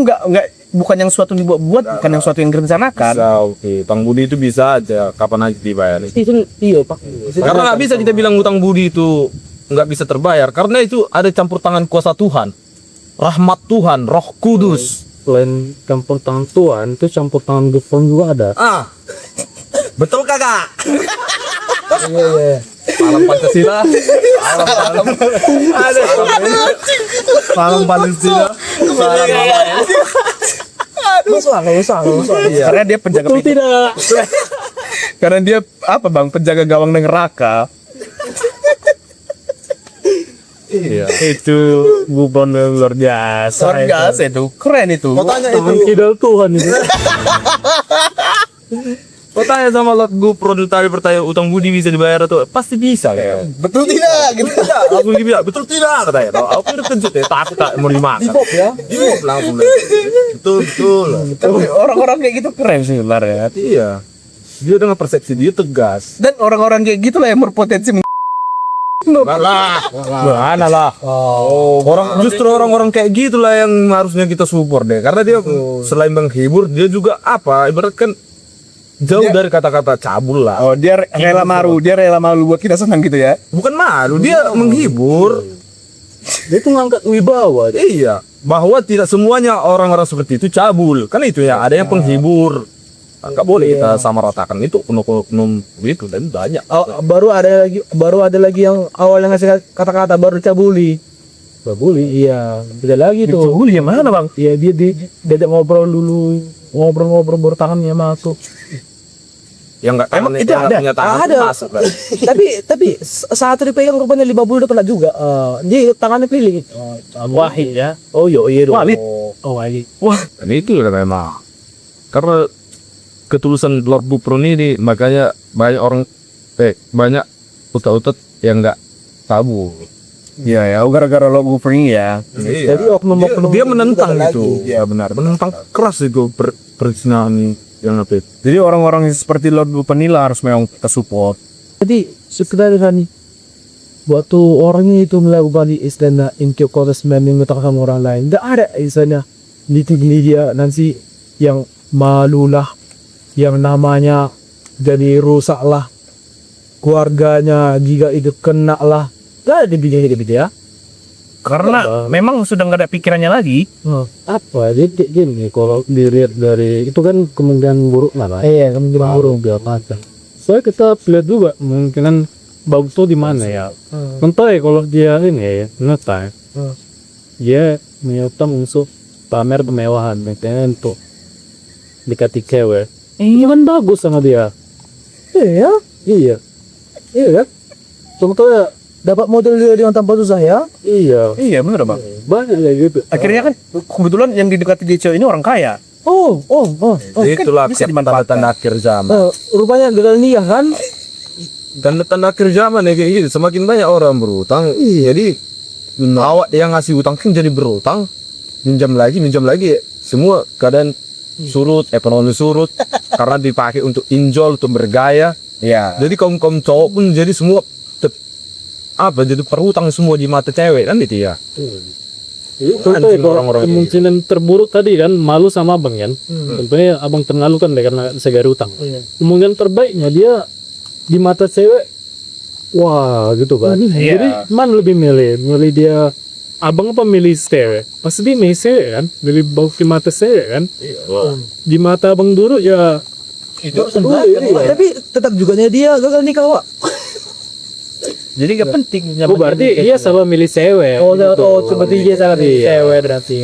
bukan yang suatu dibuat-buat, bukan yang suatu yang direncanakan. Bisa, oke. Utang budi itu bisa aja kapan aja dibayar. Itu iya pak. Karena nggak bisa kita bilang utang budi itu nggak bisa terbayar, karena itu ada campur tangan kuasa Tuhan, rahmat Tuhan, Roh Kudus. Selain campur tangan Tuhan, itu campur tangan Gufron juga ada. Betul kagak? Iya. Salam Pancasila. Salam Palestina. Masuk akal. Karena dia penjaga Betul pintu. tidak? Karena dia apa bang, penjaga gawang neraka. Iya. Itu Gubron luar biasa. Luar biasa itu, keren itu. Kau tanya Tangan itu. kidal Tuhan itu. Kau tanya sama Lot GoPro tadi bertanya utang budi bisa dibayar atau pasti bisa kan? Betul tidak? Gitu. Tidak, langsung dia bilang betul tidak katanya. Aku udah kejut ya, takut tak mau dimakan. Pop ya. Dia langsung betul. Tapi orang-orang kayak gitu keren sih sebenarnya. Iya. Dia dengan persepsi dia tegas. Dan orang-orang kayak gitu lah yang berpotensi Mana lah. Justru orang-orang kayak gitulah yang harusnya kita support deh. Karena dia selain menghibur, dia juga apa? Ibarat kan jauh dari kata-kata cabul lah. Oh, dia rela malu buat kita senang gitu ya. Bukan malu, dia menghibur. Dia tuh ngangkat wibawa. Iya, bahwa tidak semuanya orang-orang seperti itu cabul. Kan itu ya, ada yang penghibur. Enggak boleh kita samaratakan itu oknum itu dan banyak. Oh, baru ada lagi yang awalnya ngasih kata-kata baru cabuli. Babuli, iya. Beda lagi tuh. Cabuli yang mana bang? Iya, dia diajak ngobrol dulu. Ngobrol-ngobrol baru tangannya masuk. Yang enggak Emang itu ada? Ada. tapi saat itu dipegang rupanya 50 udah kena juga. Dia tangannya keliling. Wahid ya. Oh iya dong. Walid. Oh Wahid. Dan itu kan memang karena ketulusan Lord Bupron ini makanya banyak utat-utat yang enggak tabu. Iya ya, gara-gara lo governing ya. Jadi oknum-oknum Dia menentang juga itu. lagi. Iya benar, menentang keras itu perzinahan yang apa itu. Jadi orang-orang seperti Lord Bupenila harus memang kita support. Jadi sekedar nih waktu orangnya itu melakukan istilah incokotes mengatakan sama orang lain, tidak ada istilahnya niti dia nanti yang malulah, yang namanya jadi rusak lah, keluarganya jika itu kena lah, gak ada dibikin hidup itu ya. Karena memang sudah nggak ada pikirannya lagi. Apa jadi gini, kalau dilihat dari itu kan kemungkinan buruk lah Pak. Iya, kemungkinan buruk. Biar mata. Soalnya kita lihat juga kemungkinan bagus tuh di mana ya. Entah ya kalau dia ini ya, entah. Dia menyutam untuk pamer kemewahan, misalnya untuk dikati cewek. Iya kan bagus sama dia. Iya, Iya. Iya kan? Contohnya dapat model dia dengan tanpa susah ya. iya. Iya bener bang. Banyak kayak gitu. Akhirnya kan kebetulan yang didekati dia cewek ini orang kaya. Oh, Jadi itulah bisa tanda-tanda akhir zaman. rupanya gagal nikah kan? Tanda-tanda akhir zaman ya kayak gitu. Semakin banyak orang berutang. Jadi awak yang ngasih utang kan jadi berutang. Minjam lagi. Semua keadaan surut, ekonomi surut. Karena dipakai untuk injol, untuk bergaya. Iya. Jadi kaum cowok pun jadi semua jadi perhutang semua di mata cewek kan itu ya. Contohnya kalau orang-orang kemungkinan terburuk tadi kan malu sama abang kan. Contohnya abang terlalu kan deh karena segala utang. Kemungkinan terbaiknya dia di mata cewek, wah gitu kan. Jadi mana lebih milih dia abang apa milih cewek? Pasti dia milih cewek kan, milih bau di mata cewek kan. Di mata abang dulu ya. Tapi tetap juga dia gagal nikah Wak. Jadi nggak penting. Oh berarti dia salah milih cewek. Seperti dia salah milih cewek berarti.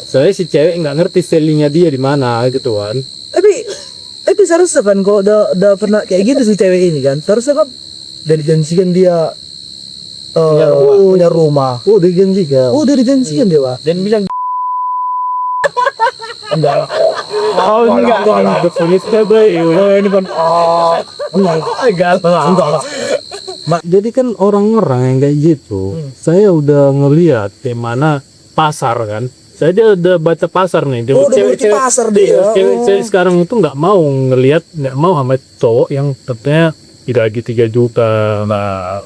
Soalnya si cewek nggak ngerti sellingnya dia di mana gitu kan. Tapi seharusnya kan kok udah pernah kayak gitu si cewek ini kan. Seharusnya kan dari janjikan dia punya rumah. Oh, dijanjikan. Oh, dari janjikan dia, Pak. Dan bilang Oh enggak dong, definisinya baik. Ini kan enggak. Jadi kan orang-orang yang kayak gitu, saya udah ngelihat di mana pasar kan. Saya dia udah baca pasar nih. Oh, udah ngerti pasar dia. Cewek sekarang itu nggak mau sama cowok yang tentunya gaji 3 juta. Nah,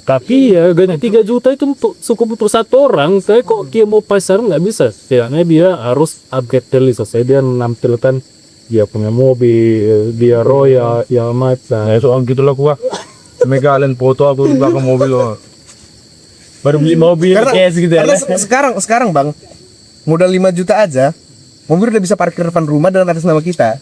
tapi ya gaji 3 juta itu cukup untuk satu orang. Saya kok dia mau pasar nggak bisa. Setidaknya dia harus upgrade diri. Saya dia menampilkan dia punya mobil, dia royal, ya macam. Nah, soal gitulah gua. Megalin foto aku di belakang mobil loh. baru beli mobil cash gitu ya. Karena sekarang bang, modal 5 juta aja, mobil udah bisa parkir depan rumah dengan atas nama kita.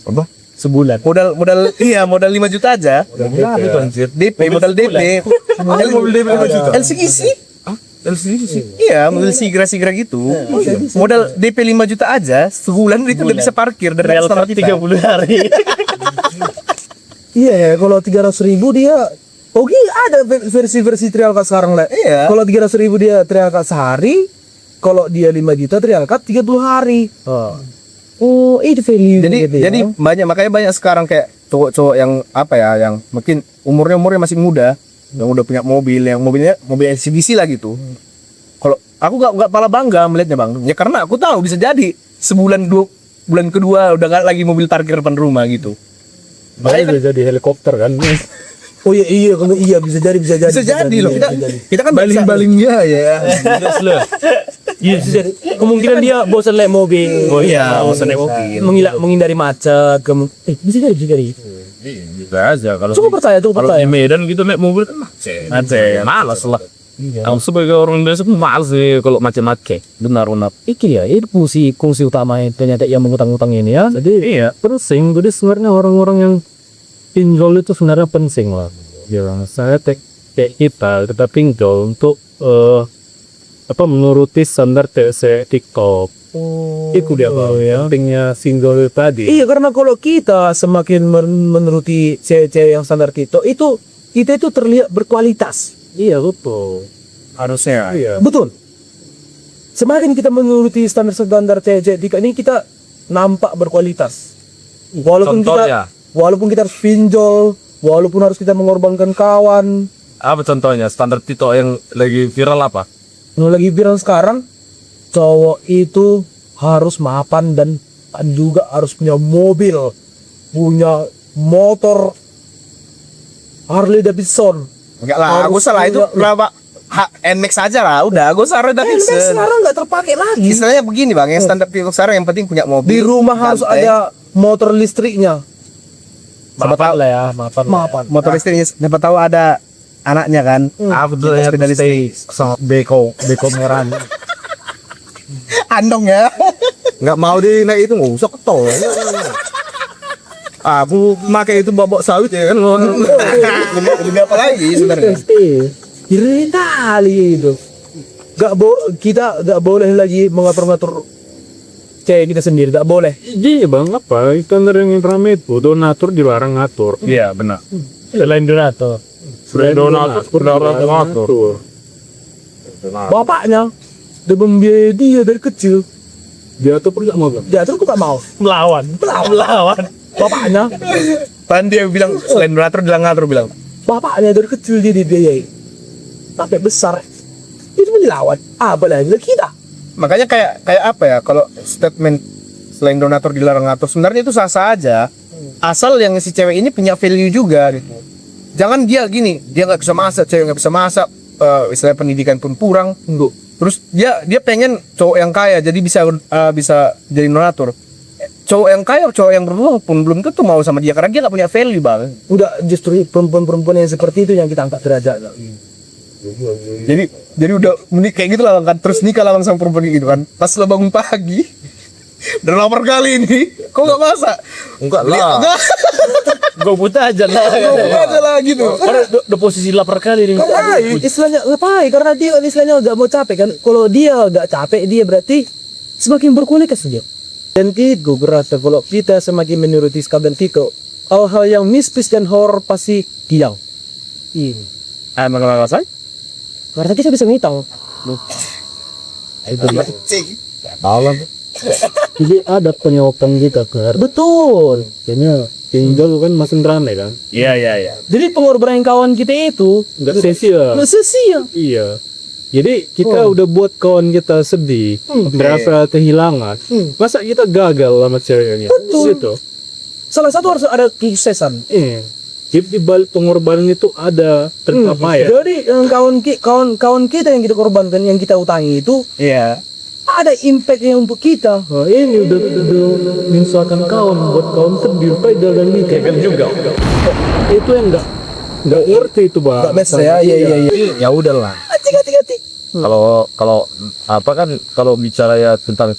Apa? Sebulan. Modal 5 juta aja. Itu anjir. DP, modal DP. Mobil DP 5 juta. LCGC. LCGC. Iya, mobil Sigra gitu. Modal DP 5 juta aja, sebulan itu udah bisa parkir dari atas nama kita. 30 hari. Iya ya, kalau 300.000 dia Oke, ada versi trial cut sekarang lah. Iya. Kalau 300.000 dia trial cut sehari, kalau dia 5 juta trial cut 30 hari. Oh, itu value. Jadi makanya banyak sekarang kayak cowok-cowok yang apa ya, yang mungkin umurnya masih muda, yang udah punya mobil, yang mobil LCGC lah gitu. Kalau aku nggak pala bangga melihatnya bang, ya karena aku tahu bisa jadi bulan kedua udah nggak lagi mobil parkir depan rumah gitu. Makanya udah jadi helikopter kan. Oh iya kalau iya bisa jadi. Bisa jadi loh. Kita kan Baling-balingnya ya. Iya bisa jadi. Kemungkinan dia bosan naik mobil. Oh iya, bosan naik mobil. Menghindari macet. Bisa jadi. Bisa aja kalau Cukup percaya. di Medan gitu naik mobil kan macet. Malas lah. Aku sebagai orang Indonesia pun malas sih kalau macet-macet. Benar. Iki ya, itu fungsi utama ternyata yang mengutang-utang ini ya. Jadi Iya. penting, jadi sebenarnya orang-orang yang pinjol itu sebenarnya penting lah. Ya, saya kayak kita kita pinjol untuk menuruti standar TC TikTok. Itu dia pentingnya single tadi. Iya, karena kalau kita semakin menuruti cewek-cewek yang standar kita itu terlihat berkualitas. Iya betul. Harusnya. Iya. Betul. Semakin kita menuruti standar cewek-cewek kita ini, kita nampak berkualitas. Contohnya? Walaupun kita harus pinjol, walaupun harus kita mengorbankan kawan. Apa contohnya? Standar TikTok yang lagi viral apa? Yang lagi viral sekarang, cowok itu harus mapan dan juga harus punya mobil, punya motor Harley Davidson. Enggak lah, aku salah itu kenapa NMAX aja lah, udah aku salah Davidson. Sekarang nggak terpakai lagi. Istilahnya begini bang, yang standar TikTok sekarang yang penting punya mobil. Di rumah harus ganteng. ada motor listriknya. Mapan lah ya, mapan. Motor listriknya, siapa tahu ada anaknya kan. Aku tuh ya Sepeda listrik. sama beko merah. Andong ya. Nggak mau di naik itu nggak usah ketol. Aku pakai itu babak sawit ya kan. Lebih apa lagi sebenarnya? Kirain kali itu. Kita nggak boleh lagi mengatur-ngatur cewek kita sendiri, nggak boleh. Iya bang, apa? Ikan yang rame itu donatur dilarang ngatur. Iya benar. Selain donatur. Dilarang ngatur. Bapaknya udah membiayai dia dari kecil. Dia tuh perlu mau bang. Dia terus nggak mau. Melawan. Bapaknya, Pan dia bilang selain donatur dia ngatur bilang. bapaknya dari kecil dia dibiayai. Sampai besar. Itu melawan. Apalagi kita. Makanya kayak apa ya, kalau statement selain donatur dilarang ngatur sebenarnya itu sah-sah aja, asal yang si cewek ini punya value juga gitu. Jangan dia gini, dia nggak bisa masak, cewek nggak bisa masak, istilahnya pendidikan pun kurang. Terus dia pengen cowok yang kaya jadi bisa jadi donatur. Cowok yang kaya, cowok yang beruang pun belum tentu mau sama dia karena dia nggak punya value bang. Udah justru perempuan-perempuan yang seperti itu yang kita angkat derajat. Jadi udah kayak gitu lah kan, terus nikah lah bang sama perempuan kayak gitu kan. Pas lo bangun pagi, udah lapar kali ini, kok nggak masak? Enggak lah. Gue buta aja lah. Nggak ada lah gitu. Karena udah posisi lapar kali nih. Istilahnya ngapain? Karena dia istilahnya nggak mau capek kan. Kalau dia nggak capek, dia berarti semakin berkualitas dia. Dan gitu berarti kalau kita semakin menuruti standar Tiko, hal-hal yang mistis dan horor pasti hilang. Ini. Emang alasan? Karena kita bisa ngitang. Itu jadi ada penyokong kita ke Betul. kayaknya pinjol kan makin rame kan. Iya. Jadi pengorbanan kawan kita itu Enggak sia-sia. nggak sia-sia. Iya. Jadi kita udah buat kawan kita sedih, merasa kehilangan. Masa kita gagal sama ceweknya? Betul. Gitu. Salah satu harus ada kesuksesan. Jadi di balik pengorbanan itu ada tercapai. Jadi kawan kita yang kita korbankan, yang kita utangi itu Iya. ada impactnya untuk kita. Nah, ini udah misalkan kawan buat kawan sedih, padahal dan nikah juga. Itu yang nggak ngerti itu bang. Nggak bisa ya, iya. Ya udahlah. Hati. Kalau apa kan kalau bicara ya tentang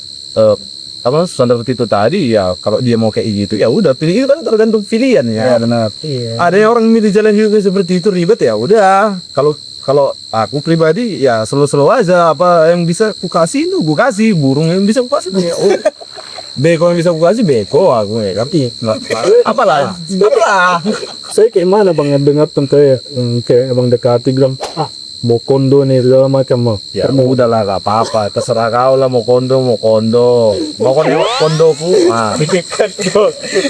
standar itu tadi ya kalau dia mau kayak gitu ya udah pilih itu kan tergantung pilihan ya. Benar. Ada yang orang milih jalan juga seperti itu ribet ya udah. Kalau aku pribadi ya slow aja, apa yang bisa ku kasih itu ku kasih, burung yang bisa ku kasih punya. Beko yang bisa ku kasih beko aku ya kan. Apalah. Saya kayak mana bang yang dengar tentang kayak abang dekati bilang mau kondo nih segala macam mah. Ya udahlah gak apa-apa, terserah kau lah mau kondo. Mau kondoku.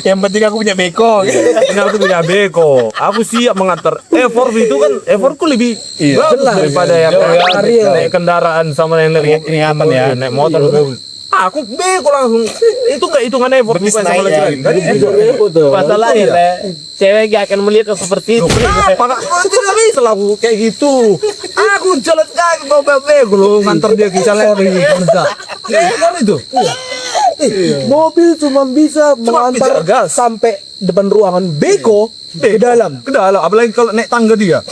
Yang penting aku punya beko. Aku punya beko. Aku siap mengantar. Effort itu kan effortku lebih bagus daripada yang naik kendaraan sama yang naik Ingatan ya. naik motor. Aku bego langsung. Itu enggak hitungan effort bukan sama laki-laki. Tadi Masalahnya Le, cewek gak akan melihat seperti itu. kenapa kak? Tidak bisa lah aku kayak gitu. Aku jalan kaki bawa bego loh nganter dia ke jalan kan itu. Mobil cuma bisa Cuma mengantar bisa gas. sampai depan ruangan beko ke dalam. Ke dalam, apalagi kalau naik tangga dia.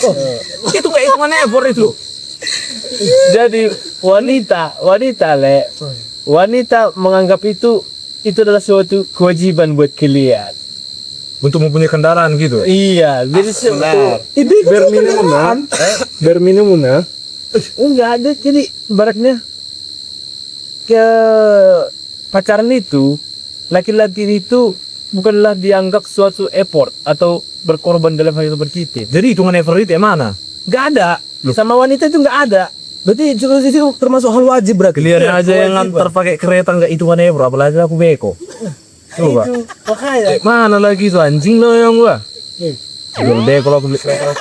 Itu kayak hitungan effort itu. Jadi wanita Le, wanita menganggap itu adalah suatu kewajiban buat kalian. Untuk mempunyai kendaraan gitu. Iya, jadi Berminimum nah. enggak ada. Jadi baratnya ke pacaran itu, laki-laki itu bukanlah dianggap suatu effort atau berkorban dalam hal seperti itu. Jadi hitungan effort itu yang mana? Enggak ada. Sama wanita itu enggak ada. Berarti itu termasuk hal wajib berarti. Kalian aja yang nganter pakai kereta nggak hitungan effort, apalagi aku beko. Coba. Itu makanya Mana lagi tuh anjing lo yang gua? Jual deh kalau aku beli kereta.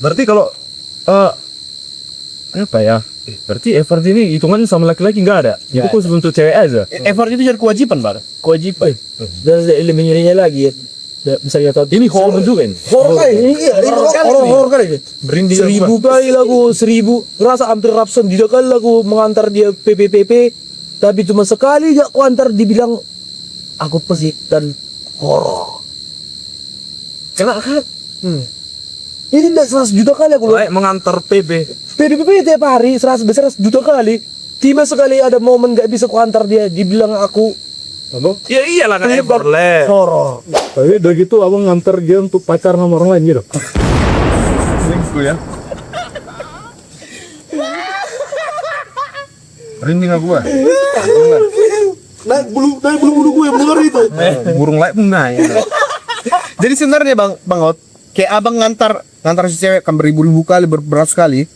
Berarti kalau apa ya? Berarti effort ini hitungannya sama laki-laki nggak ada. Itu khusus untuk cewek aja. Effort itu jadi kewajiban, Bar. kewajiban. Dan ada eliminasinya lagi ya. Misalnya tadi Ini horror juga ini. horor kali, iya, horor kali. Berinding 1000 kali lagu 1000, ngerasa hampir ratusan tidak kali lagu mengantar dia PPPP, tapi cuma sekali gak ku antar dibilang aku pesik dan horor. Kena kan? Ini tidak 100 juta kali aku loh. Baik mengantar PB. PPPP tiap hari 100 juta kali. Tiba sekali ada momen gak bisa ku antar dia, dibilang aku Ya iyalah nggak effort le. horor. Tapi udah gitu abang nganter dia untuk pacar sama orang lain gitu. Selingkuh ya. Merinding aku ah. Naik bulu gue bener itu. Burung lain naik. Jadi sebenarnya Bang Ot, kayak abang ngantar si cewek kan beribu-ribu kali, beratus kali.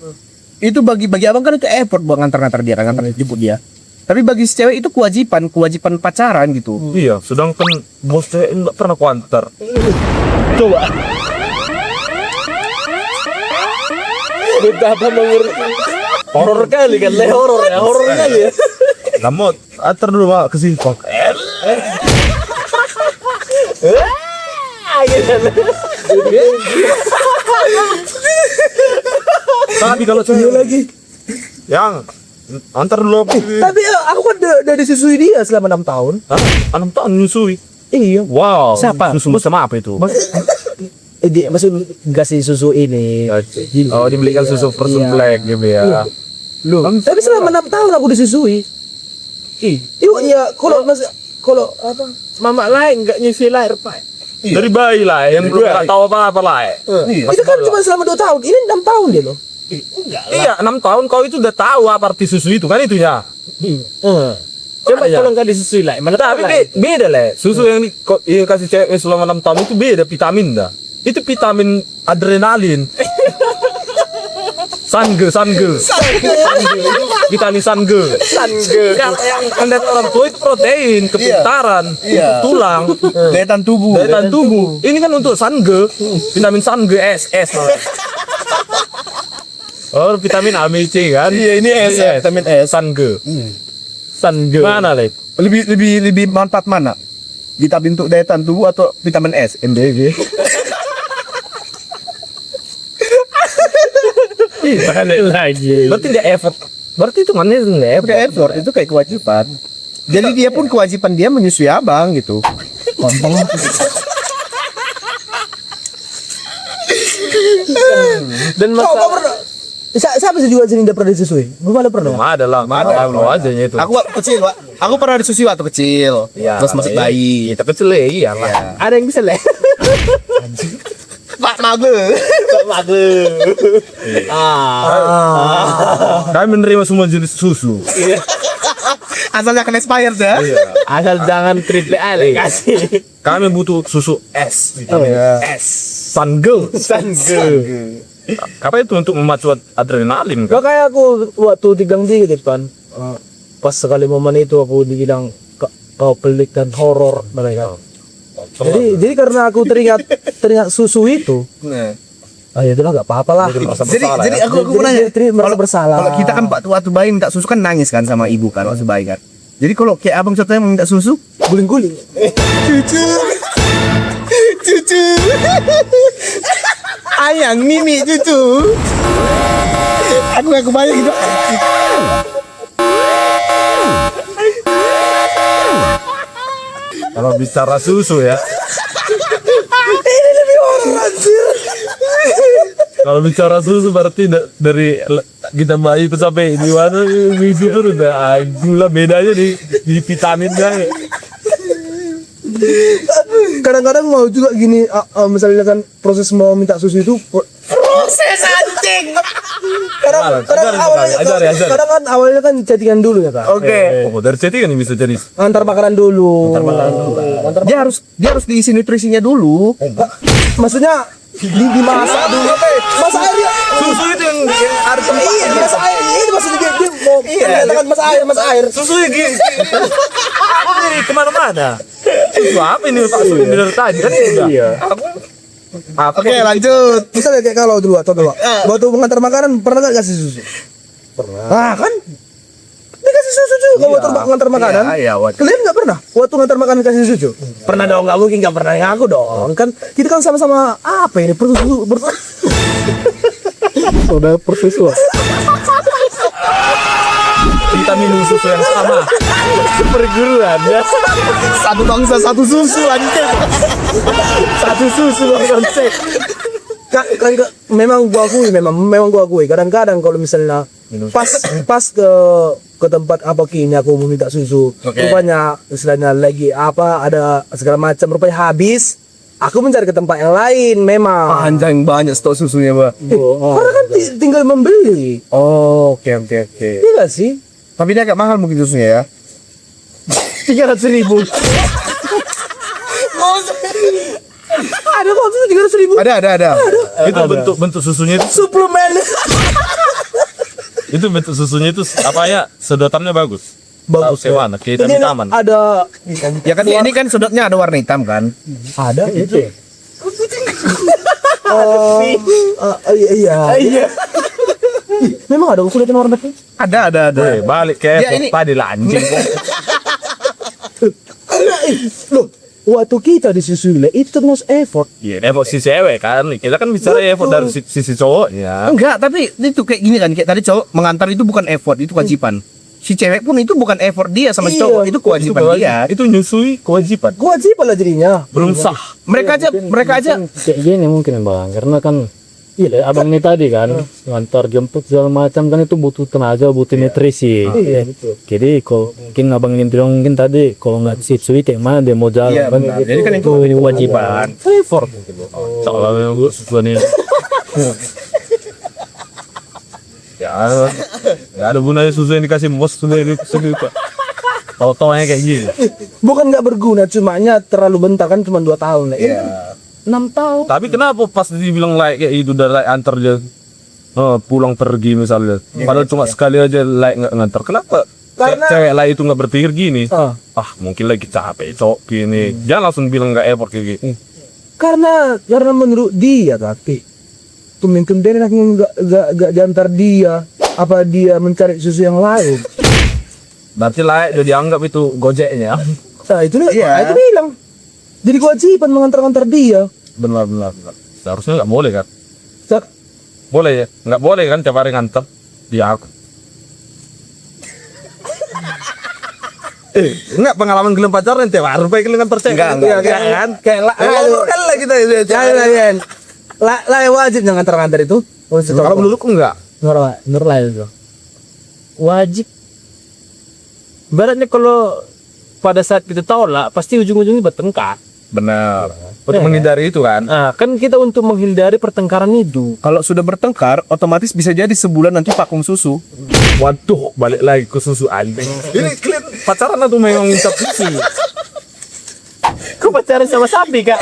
Itu bagi abang kan itu effort buat ngantar dia kan, ngantar jemput dia. Tapi bagi si cewek itu kewajiban pacaran gitu. Iya, sedangkan bos cewek nggak pernah kuantar. Coba. Betapa mengerti. Horor kali kan, Le, horor kali ya. Kamu antar dulu pak ke sini pak. Tapi kalau cewek lagi, yang antar dulu. Tapi aku kan udah disusui dia selama 6 tahun. Hah? 6 tahun nyusui. Iya. Wow. Siapa? Susu sama apa itu? Dia maksud kasih susu ini. Oh, dibelikan susu Person Iya. Black gitu ya. Tapi selama 6 tahun aku disusui. Iya, kalau apa? Mama lain enggak nyusi lahir, Pak. Dari bayi lah, yang belum nggak tahu apa-apa lah. Itu kan cuma selama 2 tahun. Ini 6 tahun dia loh. Iya, 6 tahun kau itu udah tahu apa arti susu itu kan itunya. Coba Iya. kalau enggak disusui lah. Mana Tapi beda lah. Susu yang kasih cewek selama 6 tahun itu beda vitamin dah. Itu vitamin adrenalin. Sange. Vitamin sange. Yang mendat orang tua itu protein, kepintaran, tulang, Daya tahan tubuh. daya tahan tubuh. Ini kan untuk sange, vitamin sange SS. Oh, vitamin A, B, C kan? Iya, ini S ya, vitamin S. Sange. Sange. Mana, Le? Lebih manfaat mana? Vitamin untuk daya tahan tubuh atau vitamin S? MBG. lagi. Berarti dia effort. Berarti itu mana effort? Udah effort itu kayak kewajiban. Jadi dia pun kewajiban dia menyusui abang gitu. Dan masa Siapa sih juga sini udah pernah disusui? Gue malah pernah. Ada lah, ada aja itu. Aku waktu kecil, Pak. Aku pernah disusui waktu kecil. Terus masih bayi. Kita kecil ya, iyalah. ada yang bisa Le. Pak Mage. Kami menerima semua jenis susu. Asal jangan expired ya. Asal jangan triple A Le kasih. Kami butuh susu S. S. Sange. Apa itu untuk memacu adrenalin Gak kan? kayak aku waktu tigang di depan. Pas sekali momen itu aku dibilang kau pelik dan horor mereka. Jadi karena aku teringat susu itu, Ah ya itulah gak apa-apa lah. Jadi aku mau nanya, Jadi merasa bersalah. kalau kita kan waktu bayi minta susu kan nangis kan sama ibu kan waktu bayi kan. Jadi kalau kayak abang contohnya minta susu, guling-guling. cucu, ayang mimi cucu. Aku gak kebayang gitu. Kalau bicara susu ya. Kalau bicara susu berarti dari kita bayi itu sampai di mana itu udah gula bedanya di vitaminnya. Kadang-kadang mau juga gini, misalnya kan proses mau minta susu itu Proses anjing. kadang Ajari. kan awalnya kan chattingan dulu ya Kak. Oke. Oh, dari chatting kan bisa jadi. Antar makanan dulu. Dia harus diisi nutrisinya dulu. Maksudnya dimasak dulu. Masak air ya. Susu itu yang harus Iya, masak air. Ini maksudnya dia mau katakan masak air. susu gini. Jadi kemana-mana. Susu apa ini Pak Susu ini dari tadi kan udah. Iya. Oke, lanjut. Misalnya kayak kalau dulu atau dulu. Waktu mengantar makanan pernah nggak kasih susu? Pernah. Ah kan? Dikasih susu juga kalau waktu mengantar makanan. Iya, Kalian nggak pernah? Waktu ngantar makanan kasih susu? Pernah dong, nggak mungkin nggak pernah yang aku dong. Kan kita kan sama-sama apa ini persusu Saudara persusuan. Kita minum susu yang sama. Perguruan ya. Satu bangsa satu susu anjing. satu susu konsep. Memang gua akui kadang-kadang kalau misalnya pas ke tempat apa kini aku mau minta susu, rupanya istilahnya lagi apa ada segala macam rupanya habis. Aku mencari ke tempat yang lain memang. Anjing banyak stok susunya, Pak. Karena kan tinggal membeli. Oh, oke. Iya gak sih? Tapi dia agak mahal mungkin susunya ya. 300.000. Ada kok susu 300.000. Ada. Itu bentuk susunya itu Suplemen. itu bentuk susunya itu apa ya? Sedotannya bagus. Bagus Kayak mana? Kayak Ini taman. ada Ya kan ini kan sudutnya ada warna hitam kan. ada itu. Iya. Memang ada kulitnya warna pink. Ada. Weh, balik ke Ya, Epok ini- tadi lah anjing. Loh, waktu kita disusui itu terus effort. Iya, Epok si cewek kan. Kita kan bicara Epok dari sisi cowoknya. Enggak, tapi itu kayak gini kan, kayak tadi cowok mengantar itu bukan effort, itu kewajiban. Si cewek pun itu bukan effort dia sama si Iya, cowok, itu kewajiban dia. Itu nyusui kewajiban. Kewajiban lah jadinya. Belum sah. Mereka aja Kayak gini mungkin bang, karena kan iya abang ini tadi kan ngantar jemput segala macam kan itu butuh tenaga, butuh nutrisi. Iya, betul. Jadi kalau mungkin abang ini bilang mungkin tadi kalau nggak siswi kayak mana dia mau jalan Iya, kan benar. Jadi kan itu ini kewajiban. Effort. Soalnya memang gue susuan ini. Ya, nggak ada gunanya susu yang dikasih bos sendiri Pak. Tahu-taunya kayak gini. Bukan nggak berguna, cumanya terlalu bentar kan cuma 2 tahun. Iya. 6 tahun. Tapi kenapa pas dibilang like kayak itu udah like antar dia pulang pergi misalnya. Padahal cuma sekali aja like nggak ngantar. Kenapa? Karena- Cewek like itu nggak berpikir gini. Ah. Mungkin lagi capek cok gini. Jangan langsung bilang nggak effort kayak gitu. Karena menurut dia tapi mungkin dia nggak diantar dia, apa dia mencari susu yang lain. Berarti like udah dianggap itu gojeknya. Nah itu itu bilang jadi kewajiban mengantar-antar dia. Benar. Seharusnya nggak boleh kan? Sa- Boleh ya? Nggak boleh kan tiap hari nganter dia aku. Enggak pengalaman gelem pacaran tiap hari baik gelem nganter cewek. Enggak. kan? kayak Kan lah kita itu. lah wajib ngantar-ngantar itu. Kalau menurutku enggak. Nur lain itu wajib. Baratnya kalau pada saat kita tolak pasti ujung-ujungnya bertengkar. Benar. Untuk menghindari itu kan. Nah, kan kita untuk menghindari pertengkaran itu. kalau sudah bertengkar, otomatis bisa jadi sebulan nanti vakum susu. Waduh, balik lagi ke susu anjing. Ini kalian pacaran atau memang minta susu? Kau pacaran sama sapi kak?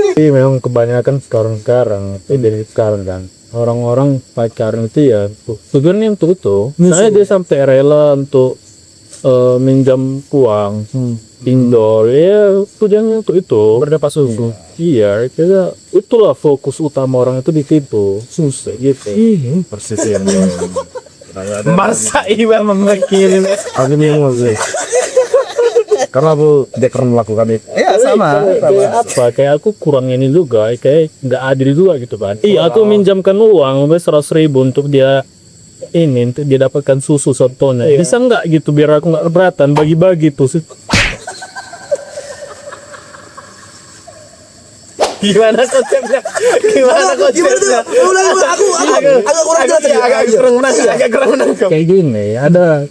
Tapi memang kebanyakan sekarang dari sekarang kan orang-orang pacaran itu ya sebenarnya untuk itu. Saya dia sampai rela untuk minjam uang pinjol ya tujuannya untuk itu Berdapat susu. iya kayaknya itulah fokus utama orang itu ditipu susah gitu persis yang Masa Iwan mengirim aku ini yang karena aku tidak pernah melakukan itu. Iya sama. kayak apa kayak aku kurang ini juga kayak nggak adil juga gitu kan iya aku minjamkan uang 100.000 untuk dia ini untuk dia dapatkan susu contohnya bisa nggak gitu biar aku nggak keberatan bagi-bagi tuh sih. Gimana konsepnya? Gimana konsepnya? Agak kurang jelas ya. Agak kurang menangkap. Kayak gini ada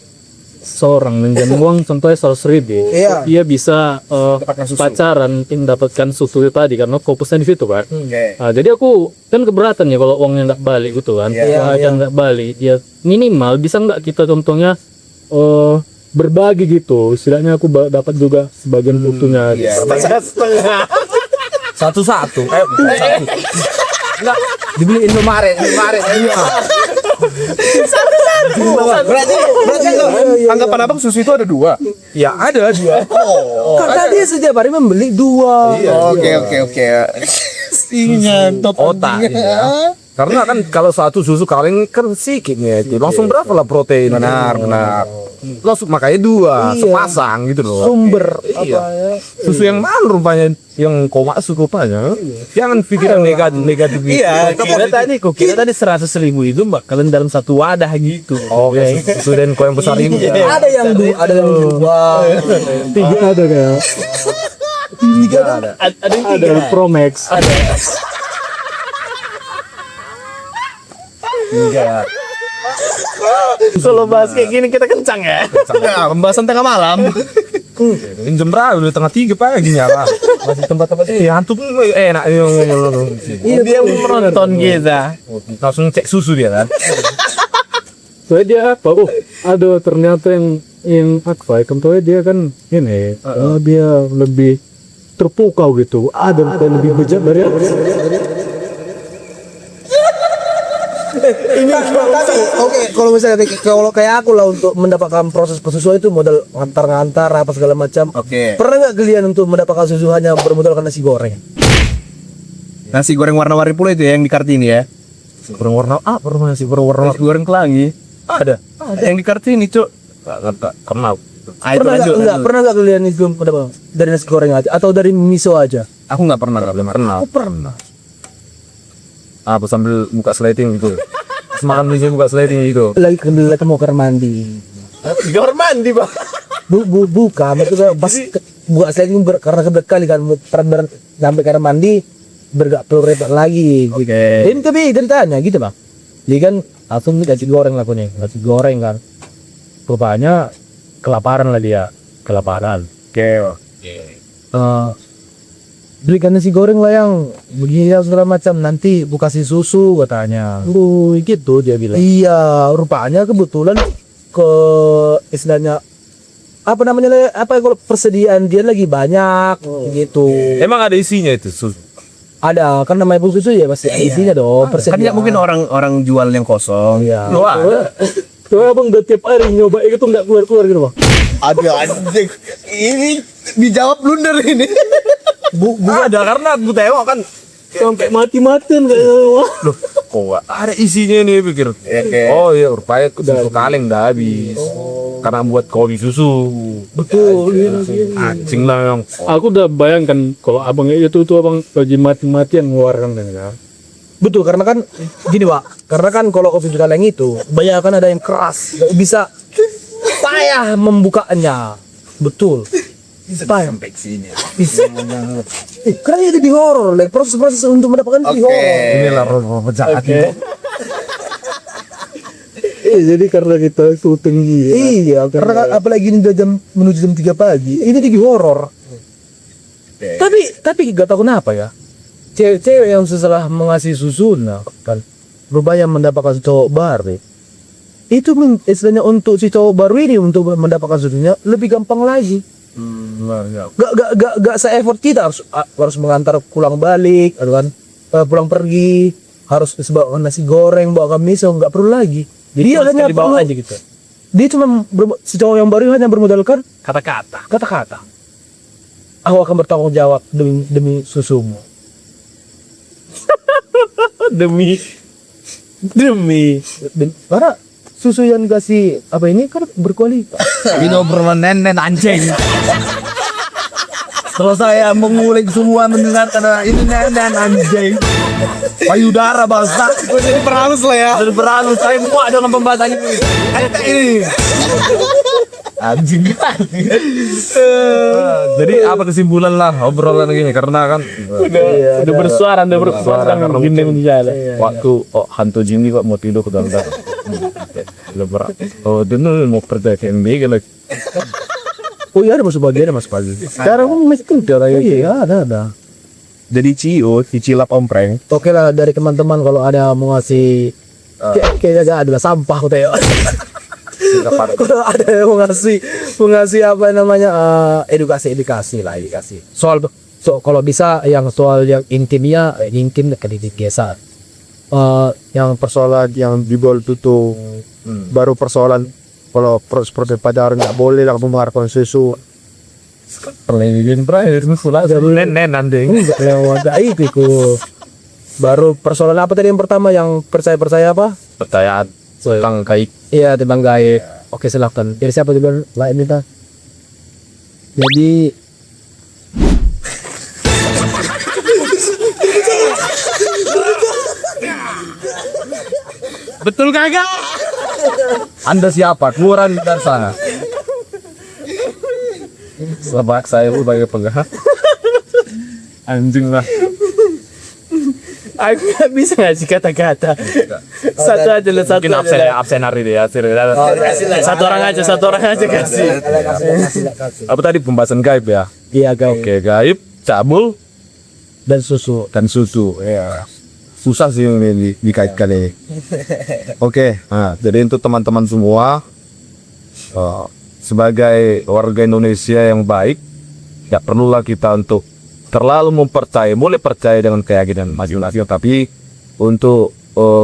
seorang minjam uang contohnya 100.000 Iya. dia bisa pacaran mendapatkan susu itu tadi karena fokusnya di situ kan. Nah, jadi aku kan keberatan ya kalau uangnya nggak balik gitu kan. Akan nggak balik dia minimal bisa nggak kita contohnya berbagi gitu istilahnya aku dapat juga sebagian utuhnya gitu. Satu-satu. Dibeli Indomaret. Berarti anggapan abang susu itu ada 2. Ya ada dua. Karena dia setiap hari membeli 2. Oke. Otak ya. Karena kan kalau satu susu kaleng kan sedikit nih, langsung berapa lah protein? Benar. Langsung makanya 2 sepasang gitu loh. Sumber Iya. Susu yang mana rupanya yang kau masuk rupanya? Jangan pikiran negatif. Iya, kira tadi 100.000 itu bakalan dalam satu wadah gitu. Oke, susu dan kau yang besar ini. ada yang 2, ada yang 2. 3 ada kayak Ada yang ada Pro Max Kalau bahas kayak gini kita kencang ya. Pembahasan tengah malam. Jam berapa? Udah tengah 3 pagi nyala. Masih tempat-tempat Hantu enak Dia menonton kita. langsung cek susu dia kan. soalnya dia apa ada ternyata yang Akfai contohnya dia kan ini dia lebih terpukau gitu ada yang lebih bejat dari aku. Oke, kalau misalnya kalau kayak aku lah untuk mendapatkan proses persusuan itu modal ngantar-ngantar apa segala macam. Oke. Pernah nggak kalian untuk mendapatkan susu hanya bermodalkan nasi goreng? Nasi goreng warna-warni pula itu ya yang di Kartini ya. Goreng warna apa nasi goreng Nasi goreng Kelangi. Ada yang di Kartini, Cuk. Kenal. Pernah nggak kalian itu mendapat dari nasi goreng aja atau dari miso aja? Aku nggak pernah. Kenal. Pernah. Apa sambil buka sliding gitu. Semakan bisa buka sliding itu. Lagi mau kamar mandi. Kamar mandi, Bang. Buka, maksudnya pas buka sliding karena kali kan sampai kamar mandi bergak perlu repot lagi. Dan tapi ceritanya gitu bang. Jadi kan langsung nasi goreng lah kuning, nasi goreng kan. Rupanya kelaparan lah dia, kelaparan. Belikan nasi goreng lah yang begini segala macam, nanti bu kasih susu katanya. Gitu dia bilang. Iya, rupanya kebetulan ke istilahnya apa namanya kalau persediaan dia lagi banyak gitu. Emang ada isinya itu susu? Ada kan namanya bung susu ya pasti ada isinya dong. Kan tidak mungkin orang jual yang kosong. Iya. Tuh abang udah tiap hari nyoba itu nggak keluar gitu bang. Aduh anjing. Ini dijawab blunder ini. Ada karena bu tengok kan Sampai mati-matian kayak loh kok ada isinya nih pikir. Oh iya rupanya susu kaleng dah habis. Karena buat kopi susu. betul Anjing lah yang aku udah bayangkan kalau abang itu tuh abang lagi mati-matian ngeluarkan kan. Betul karena kan gini pak, karena kan kalau kopi susu kaleng itu banyak kan ada yang keras, nggak bisa payah membukanya. Betul. Payah. Karena itu di horor, like proses-proses untuk mendapatkan itu di horor. inilah roh jahat itu. Jadi karena kita syuting gitu. Iya, karena kan apalagi ini udah menuju jam 3 pagi, ini di horor. Tapi gak tahu kenapa ya. Cewek-cewek yang setelah mengasih susu nah kan rupanya mendapatkan cowok baru. Itu istilahnya untuk si cowok baru ini untuk mendapatkan susunya lebih gampang lagi. Gak se-effort kita harus mengantar pulang balik, kan pulang pergi harus bawa nasi goreng, bawa miso, nggak perlu lagi. Jadi hanya dibawa perlu aja gitu. Dia cuma si cowok yang baru hanya bermodalkan Kata-kata. kata-kata. Aku akan bertanggung jawab demi susumu. Demi Karena susu yang dikasih apa ini kan berkualitas. Ini obrolan nenek anjing. Setelah saya mengulik semua mendengarkan ini nenek anjing. Payudara bangsa. Gue jadi perhalus lah ya. Dan berlalu saya muak dengan pembahasan ini. Anjing. Jadi apa kesimpulan lah obrolan gini karena kan udah bersuara, udah bersuara karena gini mungkin menjala. waktu hantu jini kok mau tidur ke dalam dalam. Lebar. Oh dia mau percaya ke MB gitu. Oh iya ada masuk bagian mas pagi. Sekarang kan masih kerja raya. Iya ada. Jadi CEO, cicilap ompreng. Oke lah dari teman-teman kalau ada mau ngasih kayaknya adalah sampah aku tengok. Kalau ada yang mau ngasih apa namanya edukasi soal kalau bisa yang soal yang intimnya intim kedidit biasa yang persoalan yang dibawa tutup baru persoalan kalau seperti pacaran nggak boleh lah mengeluarkan susu Perlengin berakhir musulah nenek anjing. yang ada itu baru persoalan apa tadi yang pertama yang percaya apa Percayaan tentang kaik. iya timbang gaib. Oke silakan dari siapa duluan lain minta jadi Betul kagak? Anda siapa? Keluaran dari sana. Sebab saya sebagai penggah. Anjing lah. Aku nggak bisa ngasih kata-kata. Satu aja lah, satu Mungkin aja. absen hari dia. Satu orang aja kasih. Apa tadi pembahasan gaib ya? iya gaib Oke, gaib, cabul, dan susu dan susu. Ya. Susah sih ini dikaitkan ini. Oke, nah, jadi untuk teman-teman semua sebagai warga Indonesia yang baik, nggak perlulah kita untuk terlalu mempercayai. Boleh percaya dengan keyakinan masing-masing, tapi untuk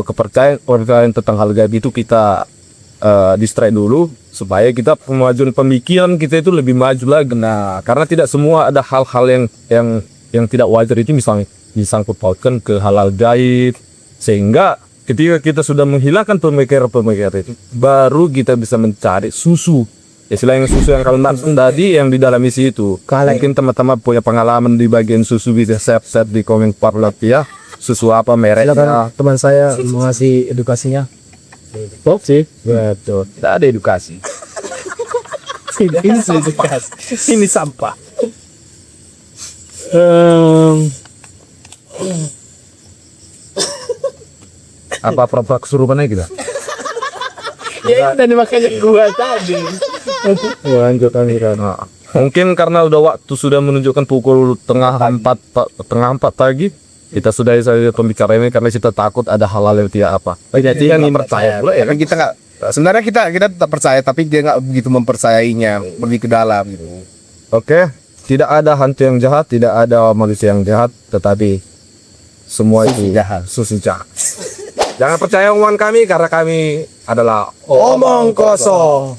kepercayaan tentang hal gaib itu kita distract dulu supaya kita pemajuan pemikiran kita itu lebih maju lagi. Nah, karena tidak semua ada hal-hal yang tidak wajar itu misalnya disangkut pautkan ke halal gaib, sehingga ketika kita sudah menghilangkan pemikiran itu baru kita bisa mencari susu ya selain susu yang kalian maksud tadi yang di dalam isi itu. Mungkin teman-teman punya pengalaman di bagian susu bisa share di komen ya susu apa mereknya. silakan teman saya mau ngasih edukasinya Top sih. betul Tidak ada edukasi. Ini edukasi. Ini sampah. Apa pura-pura kesurupan aja kita. Ya tadi makanya gua tadi. Lanjutkan kita. Nah, mungkin karena udah waktu sudah menunjukkan pukul tengah empat pagi, kita sudahi saja pembicaraan ini karena kita takut ada hal-hal yang tidak apa. Jadi yang percaya pula ya kan kita nggak. Sebenarnya kita tetap percaya, tapi dia nggak begitu mempercayainya lebih ke dalam gitu. Oke, tidak ada hantu yang jahat, tidak ada manusia yang jahat, tetapi semua itu susu jahat. Jangan percaya omongan kami karena kami adalah omong kosong